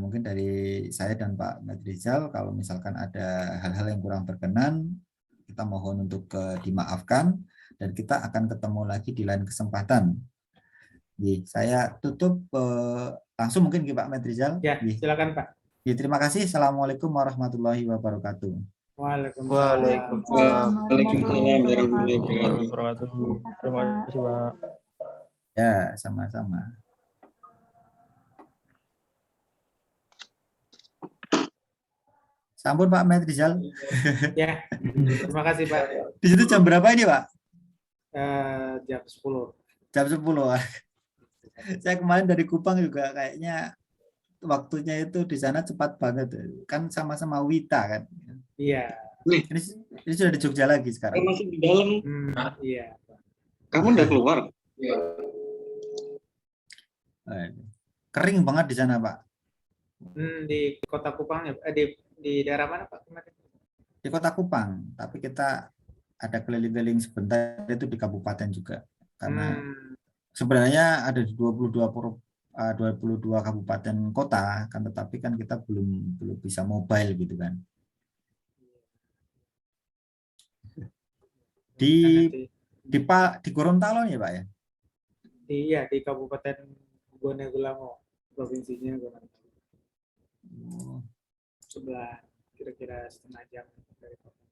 Mungkin dari saya dan Pak Medrizal, kalau misalkan ada hal-hal yang kurang berkenan, kita mohon untuk dimaafkan, dan kita akan ketemu lagi di lain kesempatan. Saya tutup langsung mungkin Pak Medrizal. Ya, silakan Pak. Terima kasih. Assalamualaikum warahmatullahi wabarakatuh. Waalaikumsalam. Waalaikumsalam warahmatullahi wabarakatuh. Terima kasih, Pak. Ya, sama-sama. Sampun Pak Medrizal. Ya, terima kasih Pak. Di situ jam berapa ini Pak? Jam 10. Jam 10. Saya kemarin dari Kupang juga kayaknya waktunya itu di sana cepat banget. Kan sama-sama Wita kan. Iya. Ini sudah di Jogja lagi sekarang. Masih di dalam. Iya. Kamu udah keluar? Kering banget di sana Pak. Di Kota Kupang ya, di daerah mana Pak kemarin? Di Kota Kupang, tapi kita ada keliling-keliling sebentar itu di kabupaten juga. Karena sebenarnya ada di 22 kabupaten kota, kan, tetapi kan kita belum bisa mobile gitu kan. Di Gorontalo ya Pak ya? Iya, di Kabupaten Gonegulango, provinsinya Gorontalo. Sebelah kira-kira setengah jam dari kota.